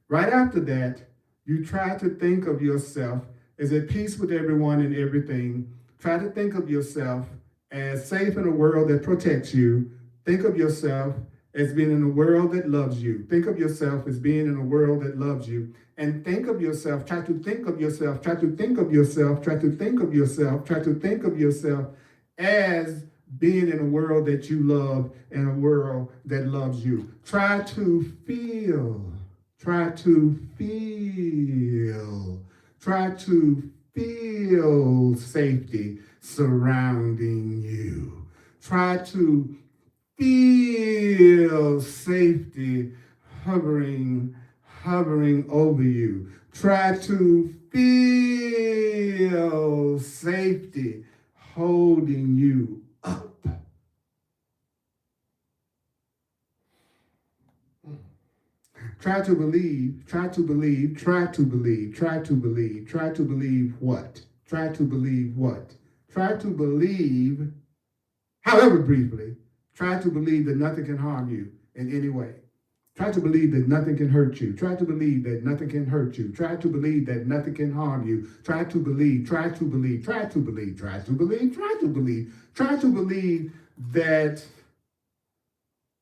Right after that, you try to think of yourself as at peace with everyone and everything. Try to think of yourself as safe in a world that protects you. Think of yourself as being in a world that loves you. Think of yourself as being in a world that loves you. And think of yourself, try to think of yourself, try to think of yourself, try to think of yourself, try to think of yourself as being in a world that you love and a world that loves you. Try to feel safety surrounding you. Try to feel safety hovering over you. Try to feel safety holding you up. Try to believe what? Try to believe, however briefly, try to believe that nothing can harm you in any way. Try to believe that nothing can hurt you. Try to believe that nothing can hurt you. Try to believe that nothing can harm you. Try to believe that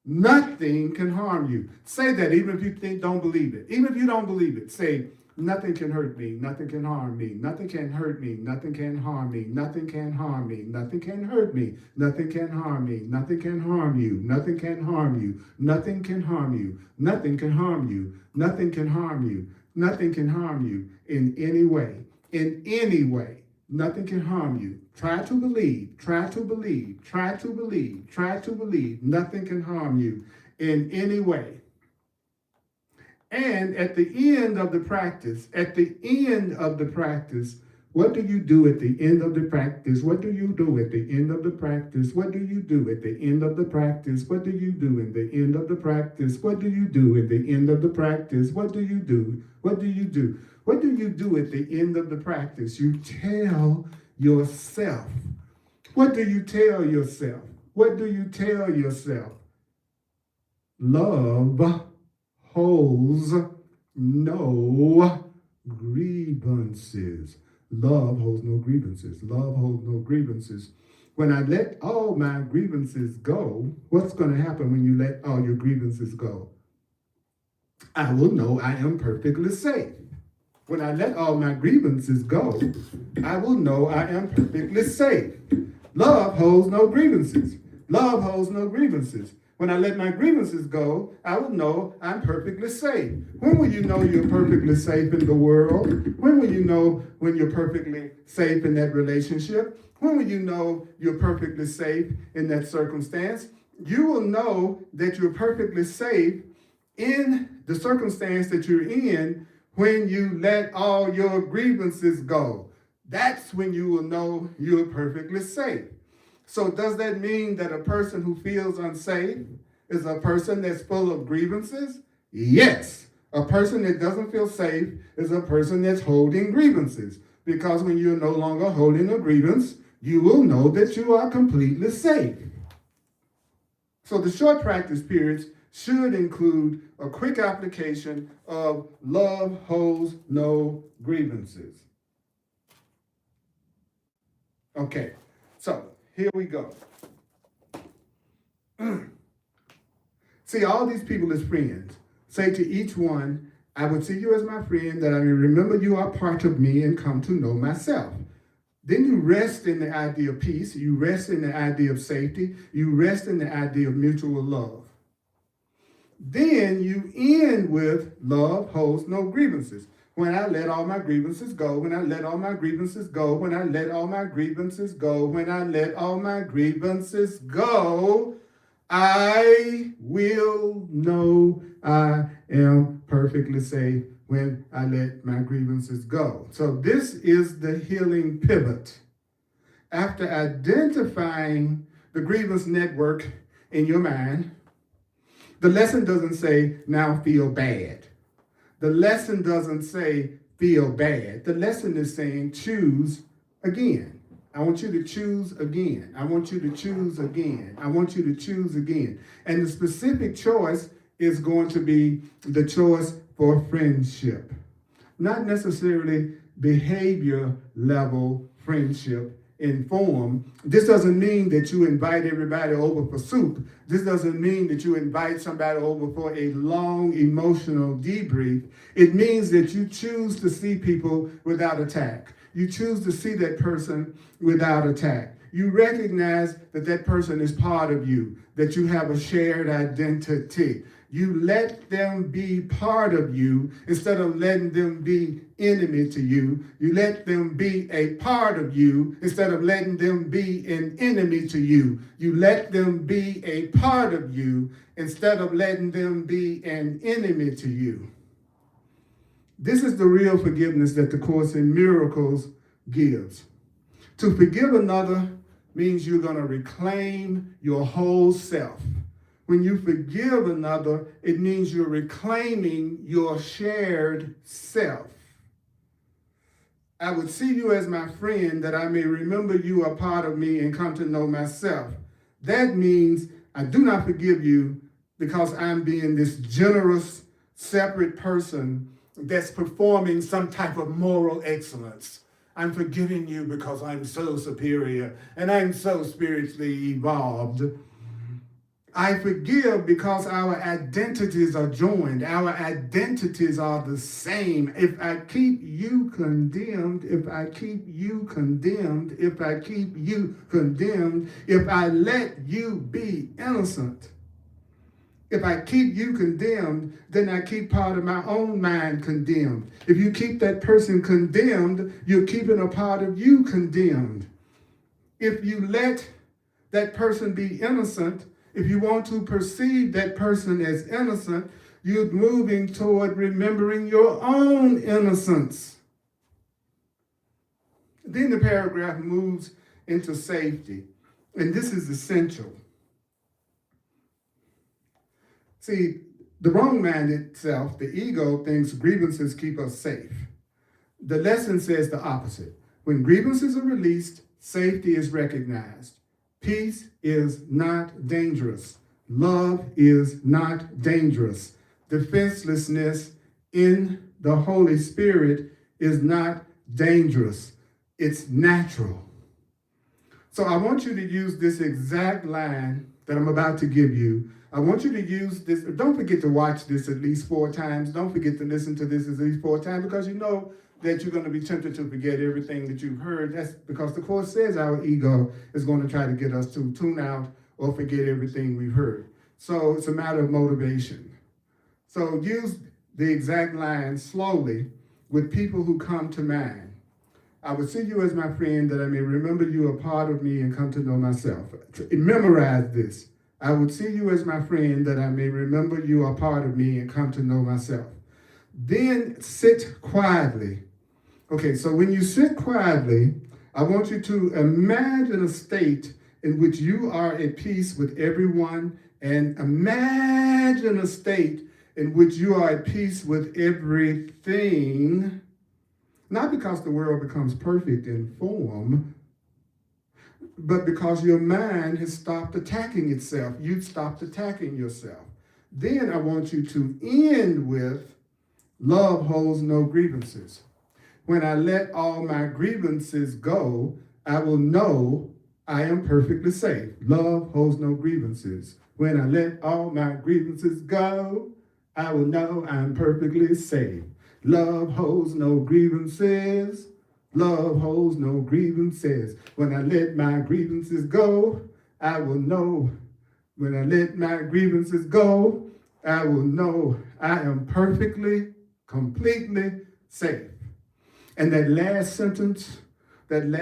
nothing can harm you. Say that even if you don't believe it. Even if you don't believe it, say, nothing can hurt me, nothing can harm me, nothing can hurt me, nothing can harm me, nothing can harm me, nothing can hurt me, nothing can harm me, nothing can harm you, nothing can harm you, nothing can harm you, nothing can harm you, nothing can harm you, nothing can harm you in any way, nothing can harm you. Try to believe, nothing can harm you in any way. And at the end of the practice, what do you do at the end of the practice? What do you do at the end of the practice? What do you do at the end of the practice? What do you do in the end of the practice? What do you do at the end of the practice? What do you do? What do you do? What do you do at the end of the practice? You tell yourself. What do you tell yourself? What do you tell yourself? Love holds no grievances. Love holds no grievances. Love holds no grievances. When I let all my grievances go, what's going to happen when you let all your grievances go? I will know I am perfectly safe. When I let all my grievances go, I will know I am perfectly safe. Love holds no grievances. Love holds no grievances. When I let my grievances go, I will know I'm perfectly safe. When will you know you're perfectly safe in the world? When will you know when you're perfectly safe in that relationship? When will you know you're perfectly safe in that circumstance? You will know that you're perfectly safe in the circumstance that you're in when you let all your grievances go. That's when you will know you're perfectly safe. So does that mean that a person who feels unsafe is a person that's full of grievances? Yes. A person that doesn't feel safe is a person that's holding grievances. Because when you're no longer holding a grievance, you will know that you are completely safe. So the short practice periods should include a quick application of love holds no grievances. Okay, so here we go. See all these people as friends. Say to each one, I would see you as my friend, that I may remember you are part of me and come to know myself. Then you rest in the idea of peace. You rest in the idea of safety. You rest in the idea of mutual love. Then you end with love holds no grievances. When I let all my grievances go, when I let all my grievances go, when I let all my grievances go, when I let all my grievances go, I will know I am perfectly safe when I let my grievances go. So this is the healing pivot. After identifying the grievance network in your mind, the lesson doesn't say, now feel bad. The lesson doesn't say, feel bad. The lesson is saying, choose again. I want you to choose again. I want you to choose again. I want you to choose again. And the specific choice is going to be the choice for friendship. Not necessarily behavior level friendship in form. This doesn't mean that you invite everybody over for soup. This doesn't mean that you invite somebody over for a long emotional debrief. It means that you choose to see people without attack. You choose to see that person without attack. You recognize that that person is part of you, that you have a shared identity. You let them be part of you instead of letting them be enemy to you. You let them be a part of you instead of letting them be an enemy to you. You let them be a part of you instead of letting them be an enemy to you. This is the real forgiveness that the Course in Miracles gives. To forgive another means you're going to reclaim your whole self. When you forgive another, it means you're reclaiming your shared self. I would see you as my friend, that I may remember you are part of me and come to know myself. That means I do not forgive you because I'm being this generous, separate person that's performing some type of moral excellence. I'm forgiving you because I'm so superior and I'm so spiritually evolved. I forgive because our identities are joined. Our identities are the same. If I keep you condemned, if I keep you condemned, if I keep you condemned, if I let you be innocent, if I keep you condemned, then I keep part of my own mind condemned. If you keep that person condemned, you're keeping a part of you condemned. If you let that person be innocent, if you want to perceive that person as innocent, you're moving toward remembering your own innocence. Then the paragraph moves into safety, and this is essential. See, the wrong mind itself, the ego, thinks grievances keep us safe. The lesson says the opposite. When grievances are released, safety is recognized. Peace is not dangerous. Love is not dangerous. Defenselessness in the Holy Spirit is not dangerous. It's natural. So I want you to use this exact line that I'm about to give you. I want you to use this. Don't forget to watch this at least 4 times. Don't forget to listen to this at least 4 times, because you know that you're going to be tempted to forget everything that you've heard. That's because the Course says our ego is going to try to get us to tune out or forget everything we've heard. So it's a matter of motivation. So use the exact line slowly with people who come to mind. I would see you as my friend that I may remember you a part of me and come to know myself. Memorize this. I would see you as my friend that I may remember you a part of me and come to know myself. Then sit quietly. Okay, so when you sit quietly, I want you to imagine a state in which you are at peace with everyone, and imagine a state in which you are at peace with everything, not because the world becomes perfect in form, but because your mind has stopped attacking itself. You've stopped attacking yourself. Then I want you to end with, love holds no grievances. When I let all my grievances go, I will know I am perfectly safe. Love holds no grievances. When I let all my grievances go, I will know I'm perfectly safe. Love holds no grievances. Love holds no grievances. When I let my grievances go, I will know. When I let my grievances go, I will know I am perfectly, completely safe. And that last sentence, when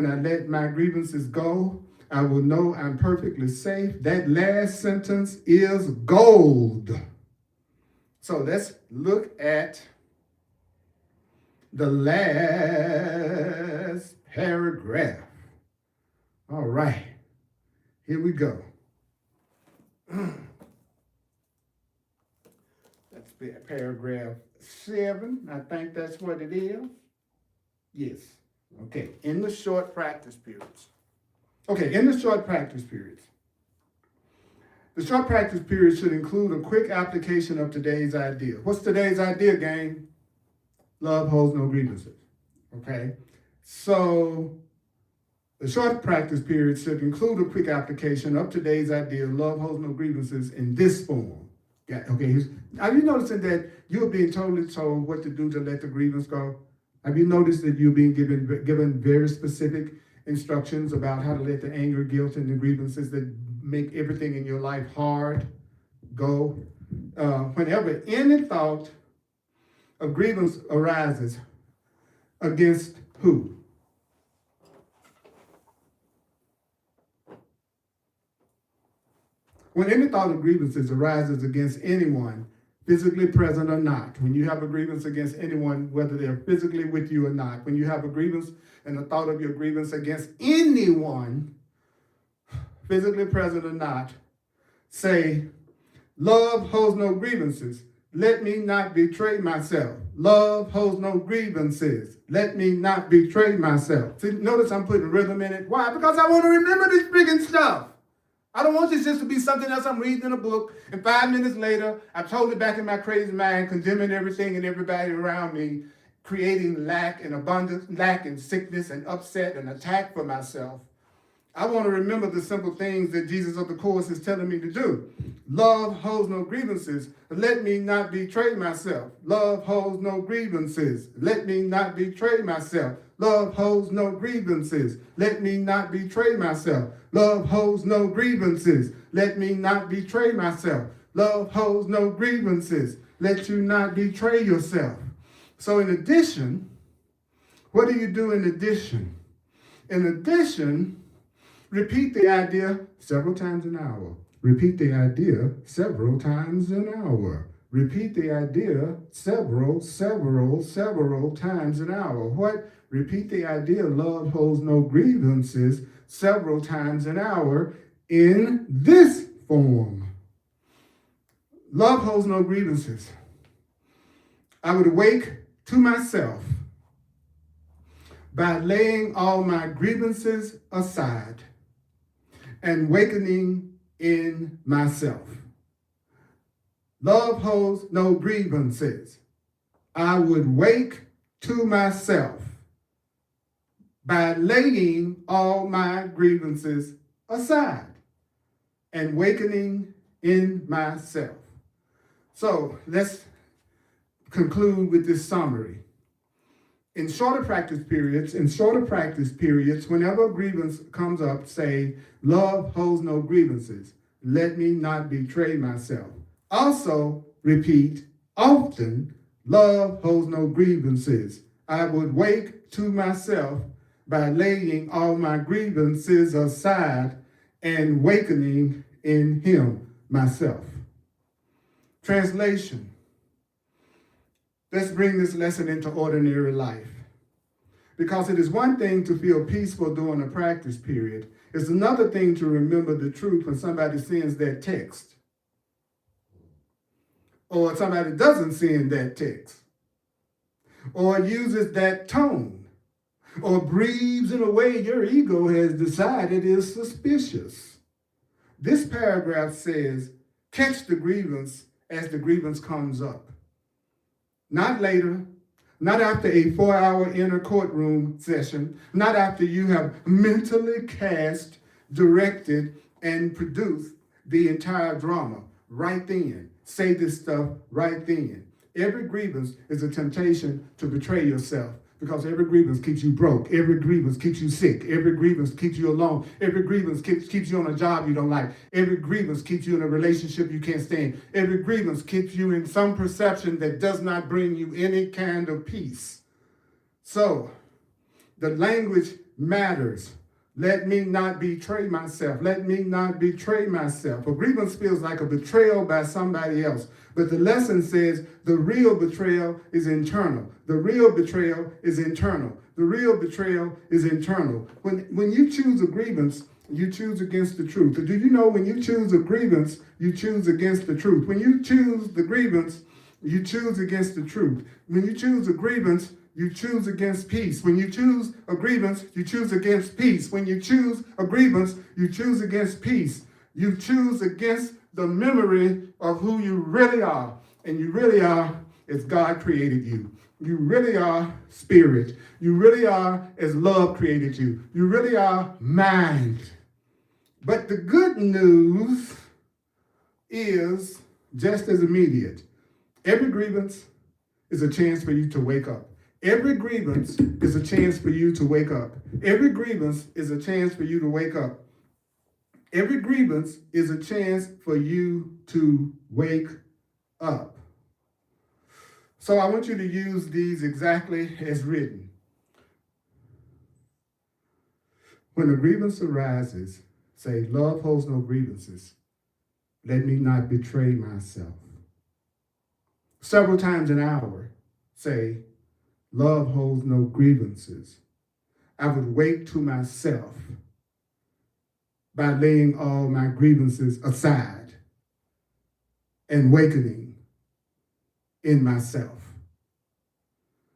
I let my grievances go, I will know I'm perfectly safe. That last sentence is gold. So let's look at the last paragraph. All right, here we go. That's paragraph 7. I think that's what it is. Yes. Okay, in the short practice periods. Okay, in the short practice periods. The short practice period should include a quick application of today's idea. What's today's idea, gang? Love holds no grievances. Okay? So the short practice period should include a quick application of today's idea, love holds no grievances, in this form. Yeah, okay. Are you noticing that you're being totally told what to do to let the grievance go? Have you noticed that you're being given very specific instructions about how to let the anger, guilt, and the grievances that make everything in your life hard go? Whenever any thought of grievance arises, against who? When any thought of grievances arises against anyone, physically present or not, when you have a grievance against anyone, whether they're physically with you or not, when you have a grievance and the thought of your grievance against anyone, physically present or not, say, love holds no grievances. Let me not betray myself. Love holds no grievances. Let me not betray myself. See, notice I'm putting rhythm in it. Why? Because I want to remember this freaking stuff. I don't want this just to be something else I'm reading in a book, and 5 minutes later, I'm totally back in my crazy mind, condemning everything and everybody around me, creating lack and abundance, lack and sickness and upset and attack for myself. I want to remember the simple things that Jesus of the Course is telling me to do. Love holds no grievances. Let me not betray myself. Love holds no grievances. Let me not betray myself. Love holds no grievances. Let me not betray myself. Love holds no grievances. Let me not betray myself. Love holds no grievances. Let you not betray yourself. So in addition, what do you do in addition? In addition, repeat the idea several times an hour. Repeat the idea several times an hour. Repeat the idea several times an hour. What? Repeat the idea, love holds no grievances, several times an hour in this form. Love holds no grievances. I would awake to myself by laying all my grievances aside and wakening in myself. Love holds no grievances. I would wake to myself by laying all my grievances aside and wakening in myself. So let's conclude with this summary. In shorter practice periods, whenever a grievance comes up, say, love holds no grievances. let me not betray myself. Also, repeat often, love holds no grievances. I would wake to myself by laying all my grievances aside and wakening in him myself. Translation. Let's bring this lesson into ordinary life. Because it is one thing to feel peaceful during a practice period. It's another thing to remember the truth when somebody sends that text. Or somebody doesn't send that text. Or uses that tone. Or breathes in a way your ego has decided is suspicious. This paragraph says, catch the grievance as the grievance comes up. Not later, not after a 4-hour inner courtroom session, not after you have mentally cast, directed, and produced the entire drama. Right then. Say this stuff right then. Every grievance is a temptation to betray yourself because every grievance keeps you broke. Every grievance keeps you sick. Every grievance keeps you alone. Every grievance keeps you on a job you don't like. Every grievance keeps you in a relationship you can't stand. Every grievance keeps you in some perception that does not bring you any kind of peace. So, the language matters. Let me not betray myself. Let me not betray myself. A grievance feels like a betrayal by somebody else. But the lesson says the real betrayal is internal. The real betrayal is internal. The real betrayal is internal. When you choose a grievance, you choose against the truth. Do you know when you choose a grievance, you choose against the truth? When you choose the grievance, you choose against the truth. When you choose a grievance, you choose against peace. When you choose a grievance, you choose against peace. When you choose a grievance, you choose against peace. You choose against the memory of who you really are. And you really are as God created you. You really are spirit. You really are as love created you. You really are mind. But the good news is just as immediate. Every grievance is a chance for you to wake up. Every grievance is a chance for you to wake up. Every grievance is a chance for you to wake up. Every grievance is a chance for you to wake up. So I want you to use these exactly as written. When a grievance arises, say, love holds no grievances. Let me not betray myself. Several times an hour, say, love holds no grievances. I would wake to myself by laying all my grievances aside and wakening in myself.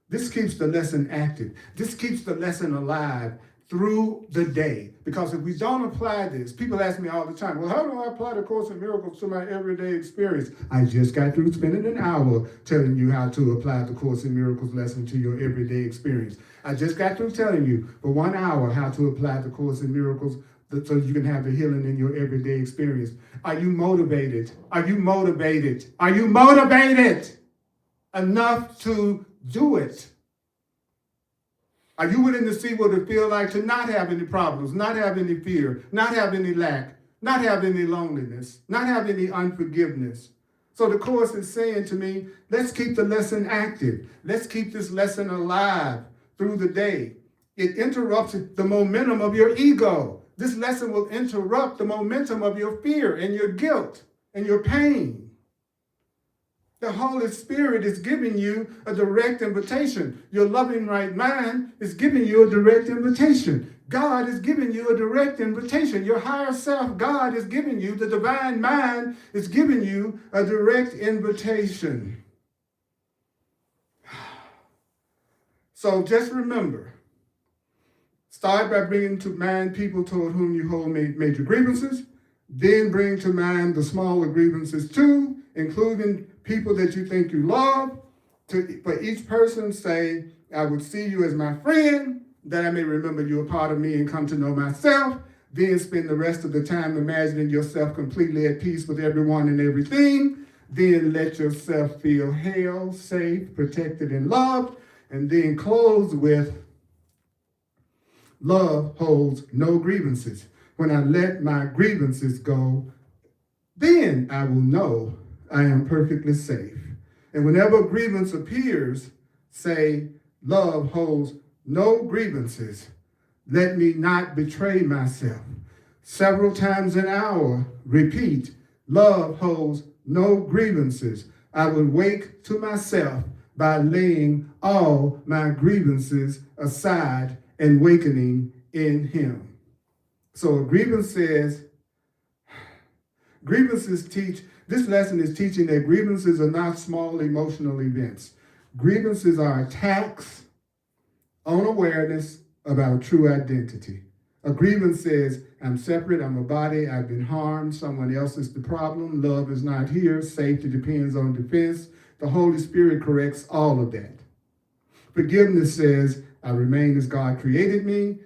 This keeps the lesson active. This keeps the lesson alive through the day. Because if we don't apply this, people ask me all the time, well, how do I apply the Course in Miracles to my everyday experience? I just got through spending an hour telling you how to apply the Course in Miracles lesson to your everyday experience. I just got through telling you for 1 hour how to apply the Course in Miracles so you can have the healing in your everyday experience. Are you motivated? Are you motivated? Are you motivated enough to do it? Are you willing to see what it feels like to not have any problems, not have any fear, not have any lack, not have any loneliness, not have any unforgiveness? So the Course is saying to me, let's keep the lesson active. Let's keep this lesson alive through the day. It interrupts the momentum of your ego. This lesson will interrupt the momentum of your fear and your guilt and your pain. The Holy Spirit is giving you a direct invitation. Your loving right mind is giving you a direct invitation. God is giving you a direct invitation. Your higher self, God, is giving you, the divine mind is giving you a direct invitation. So just remember, start by bringing to mind people toward whom you hold major grievances. Then bring to mind the smaller grievances too, including people that you think you love. For each person, say, I would see you as my friend, that I may remember you a part of me and come to know myself. Then spend the rest of the time imagining yourself completely at peace with everyone and everything. Then let yourself feel held, safe, protected, and loved. And then close with, love holds no grievances. When I let my grievances go, Then I will know I am perfectly safe. And whenever a grievance appears, say, love holds no grievances. Let me not betray myself. Several times an hour, repeat, love holds no grievances. I will wake to myself by laying all my grievances aside and wakening in him. So a grievance says, grievances teach, this lesson is teaching that grievances are not small emotional events. Grievances are attacks on awareness of our true identity. A grievance says, I'm separate, I'm a body, I've been harmed, someone else is the problem, love is not here, safety depends on defense. The Holy Spirit corrects all of that. Forgiveness says, I remain as God created me.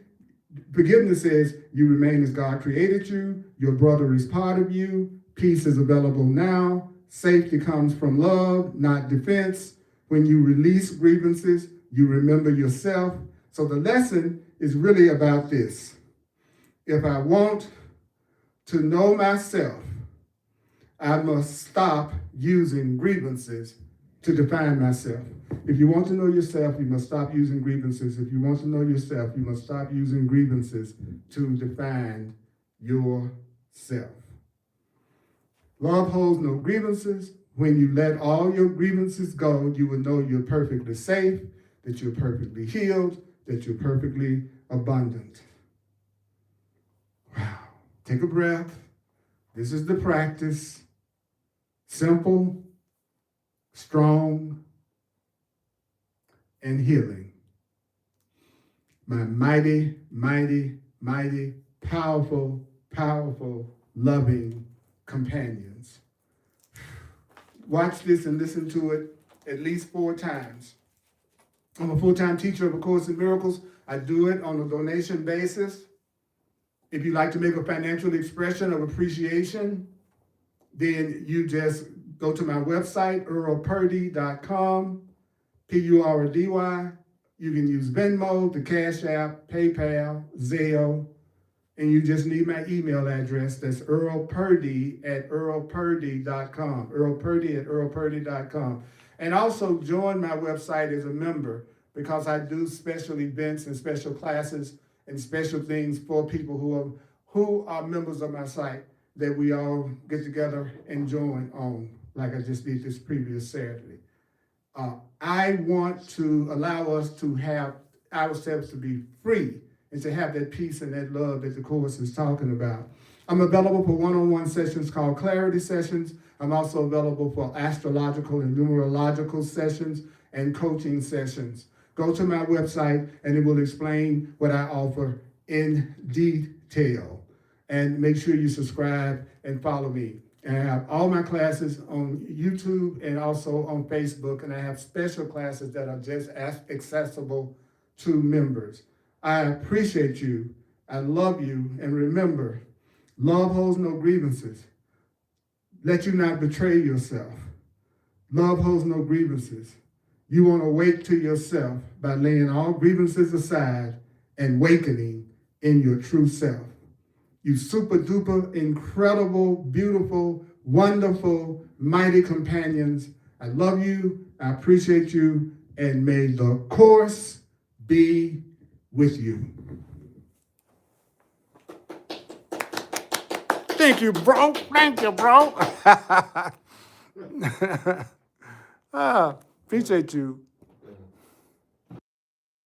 Forgiveness says, you remain as God created you, your brother is part of you, peace is available now, safety comes from love, not defense. When you release grievances, you remember yourself. So the lesson is really about this. If I want to know myself, I must stop using grievances to define myself. If you want to know yourself, you must stop using grievances. If you want to know yourself, you must stop using grievances to define yourself. Love holds no grievances. When you let all your grievances go, you will know you're perfectly safe, that you're perfectly healed, that you're perfectly abundant. Wow. Take a breath. This is the practice. Simple, strong, and healing. My mighty, mighty, mighty, powerful, powerful, loving companions. Watch this and listen to it at least 4 times. I'm a full-time teacher of A Course in Miracles. I do it on a donation basis. If you'd like to make a financial expression of appreciation, then you just go to my website, earlpurdy.com, P-U-R-D-Y. You can use Venmo, the Cash App, PayPal, Zelle, and you just need my email address. That's earlpurdy@earlpurdy.com, earlpurdy@earlpurdy.com. And also join my website as a member, because I do special events and special classes and special things for people who are members of my site that we all get together and join on, like I just did this previous Saturday. I want to allow us to have ourselves to be free and to have that peace and that love that the Course is talking about. I'm available for one-on-one sessions called clarity sessions. I'm also available for astrological and numerological sessions and coaching sessions. Go to my website and it will explain what I offer in detail. And make sure you subscribe and follow me. And I have all my classes on YouTube and also on Facebook, and I have special classes that are just accessible to members. I appreciate you. I love you. And remember, love holds no grievances. Let you not betray yourself. Love holds no grievances. You want to wake to yourself by laying all grievances aside and wakening in your true self. You super duper, incredible, beautiful, wonderful, mighty companions. I love you. I appreciate you. And may the Course be with you. Thank you, bro. Thank you, bro. Appreciate you.